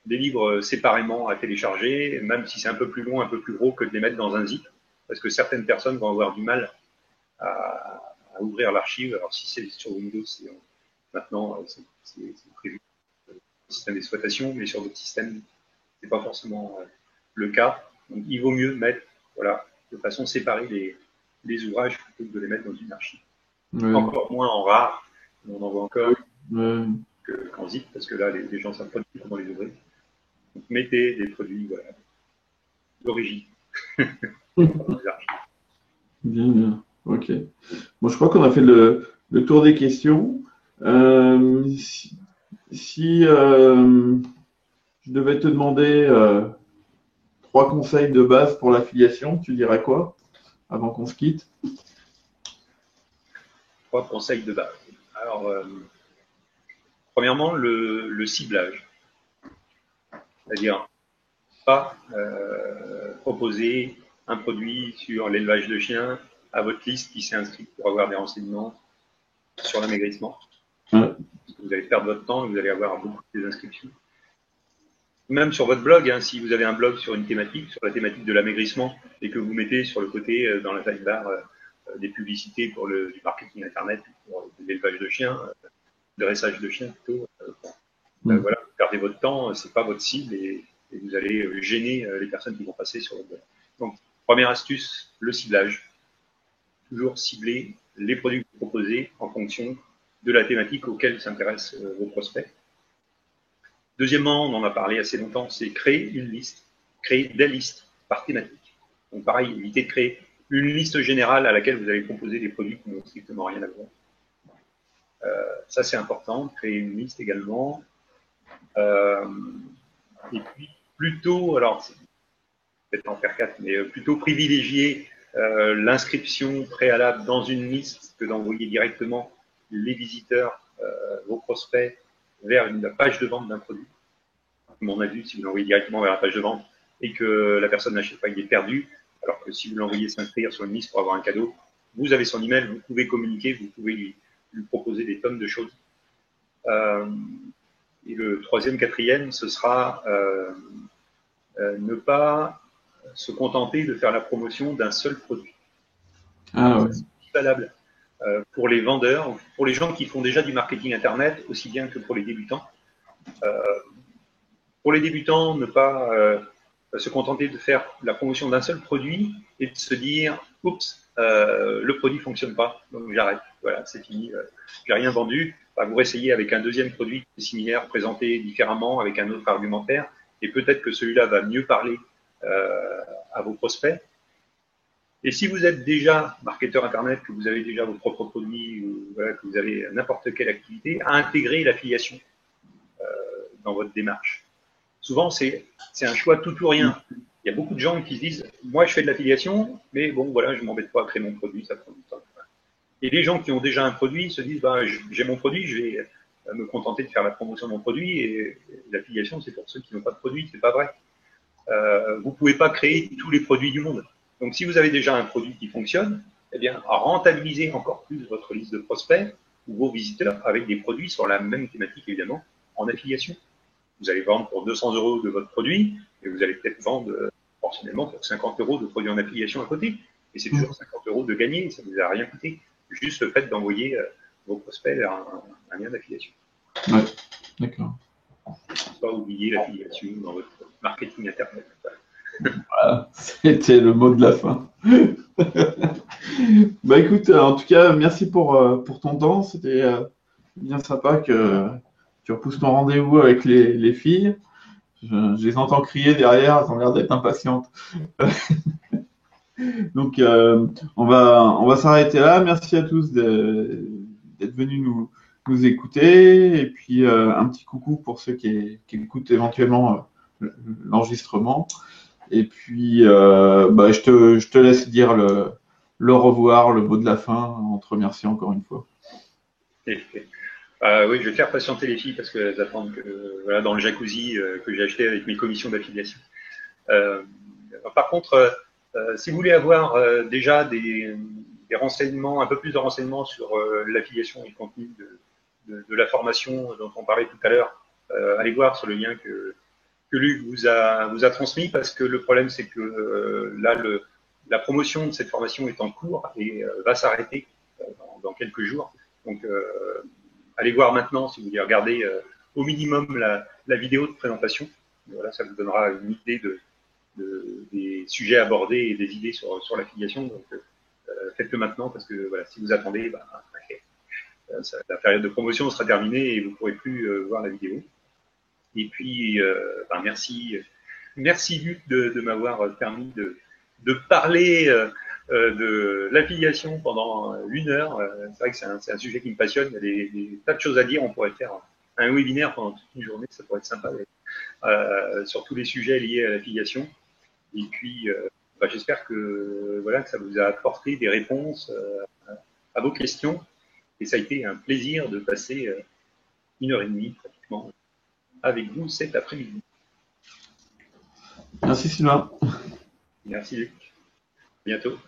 des livres séparément à télécharger, même si c'est un peu plus long, un peu plus gros, que de les mettre dans un zip, parce que certaines personnes vont avoir du mal à ouvrir l'archive. Alors, si c'est sur Windows, maintenant, c'est prévu le système d'exploitation, mais sur d'autres systèmes, c'est pas forcément le cas. Donc, il vaut mieux mettre, voilà, de façon séparée les ouvrages plutôt que de les mettre dans une archive. Encore moins en rare, on en voit encore qu'en zip, parce que là, les gens ne savent pas du tout comment les ouvrir. Donc, mettez des produits d'origine dans les archives. Bien, bien. Ok. Bon, je crois qu'on a fait le tour des questions. Si je devais te demander 3 conseils de base pour l'affiliation, tu dirais quoi avant qu'on se quitte? 3 conseils de base. Alors, premièrement, le ciblage. C'est-à-dire, pas proposer un produit sur l'élevage de chiens à votre liste qui s'est inscrite pour avoir des renseignements sur l'amaigrissement. Ouais. Vous allez perdre votre temps et vous allez avoir beaucoup de inscriptions. Même sur votre blog, hein, si vous avez un blog sur une thématique, sur la thématique de l'amaigrissement, et que vous mettez sur le côté, dans la sidebar, des publicités pour du marketing internet, pour l'élevage de chiens, le dressage de chiens plutôt, voilà, vous perdez votre temps, c'est pas votre cible et vous allez gêner les personnes qui vont passer sur votre blog. Donc, première astuce, le ciblage. Toujours cibler les produits que vous proposez en fonction de la thématique auquel s'intéressent vos prospects. Deuxièmement, on en a parlé assez longtemps, c'est créer une liste, créer des listes par thématique. Donc pareil, évitez de créer une liste générale à laquelle vous allez proposer des produits qui n'ont strictement rien à voir. Ça c'est important, créer une liste également. Et puis plutôt, alors peut-être en faire 4, mais plutôt privilégier l'inscription préalable dans une liste que d'envoyer directement les visiteurs, vos prospects, vers la page de vente d'un produit. Comme on a vu, si vous l'envoyez directement vers la page de vente et que la personne n'achète pas, il est perdu. Alors que si vous l'envoyez s'inscrire sur une liste pour avoir un cadeau, vous avez son email, vous pouvez communiquer, vous pouvez lui proposer des tonnes de choses. Et le troisième, quatrième, ce sera ne pas se contenter de faire la promotion d'un seul produit. Ah, ouais. C'est valable pour les vendeurs, pour les gens qui font déjà du marketing internet, aussi bien que pour les débutants. Pour les débutants, ne pas se contenter de faire la promotion d'un seul produit et de se dire « Oups, le produit ne fonctionne pas, donc j'arrête. Voilà, c'est fini, j'ai rien vendu. » Vous réessayez avec un deuxième produit qui est similaire, présenté différemment, avec un autre argumentaire, et peut-être que celui-là va mieux parler à vos prospects. Et si vous êtes déjà marketeur Internet, que vous avez déjà vos propres produits, ou voilà, que vous avez n'importe quelle activité, à intégrer l'affiliation dans votre démarche. Souvent, c'est un choix tout ou rien. Il y a beaucoup de gens qui se disent « Moi, je fais de l'affiliation, mais bon, voilà, je ne m'embête pas à créer mon produit, ça prend du temps. » Et les gens qui ont déjà un produit se disent bah, « J'ai mon produit, je vais me contenter de faire la promotion de mon produit. » Et l'affiliation, c'est pour ceux qui n'ont pas de produit, c'est pas vrai. Vous ne pouvez pas créer tous les produits du monde. Donc, si vous avez déjà un produit qui fonctionne, eh bien, rentabilisez encore plus votre liste de prospects ou vos visiteurs avec des produits sur la même thématique, évidemment, en affiliation. Vous allez vendre pour 200 € de votre produit et vous allez peut-être vendre proportionnellement pour 50 € de produits en affiliation à côté. Et c'est toujours 50 € de gagner, ça ne vous a rien coûté. Juste le fait d'envoyer vos prospects vers un lien d'affiliation. Ouais, d'accord. Pas oublier l'affiliation dans votre marketing Internet. Voilà, c'était le mot de la fin. Bah écoute, en tout cas, merci pour ton temps. C'était bien sympa que tu repousses ton rendez-vous avec les filles. Je les entends crier derrière, elles ont l'air d'être impatientes. Donc, on va s'arrêter là. Merci à tous d'être venus nous écouter. Et puis, un petit coucou pour ceux qui écoutent éventuellement l'enregistrement. Et puis, je te laisse dire le revoir, le mot de la fin, en te remerciant encore une fois. Oui, je vais faire patienter les filles parce qu'elles attendent que, voilà, dans le jacuzzi que j'ai acheté avec mes commissions d'affiliation. Par contre, si vous voulez avoir déjà des renseignements, un peu plus de renseignements sur l'affiliation et le contenu de la formation dont on parlait tout à l'heure, allez voir sur le lien que Luc vous a transmis, parce que le problème c'est que là, la promotion de cette formation est en cours et va s'arrêter dans quelques jours. Donc, allez voir maintenant si vous voulez regarder au minimum la vidéo de présentation. Voilà, ça vous donnera une idée des sujets abordés et des idées sur l'affiliation. Donc, faites-le maintenant parce que voilà, si vous attendez, la période de promotion sera terminée et vous ne pourrez plus voir la vidéo. Et puis, merci Luc de m'avoir permis de parler de l'affiliation pendant 1 heure. C'est vrai que c'est un sujet qui me passionne. Il y a des tas de choses à dire. On pourrait faire un webinaire pendant toute une journée. Ça pourrait être sympa sur tous les sujets liés à l'affiliation. Et puis, j'espère que voilà, que ça vous a apporté des réponses à vos questions. Et ça a été un plaisir de passer 1 heure et demie pratiquement avec vous cet après-midi. Merci Sylvain. Merci Luc. À bientôt.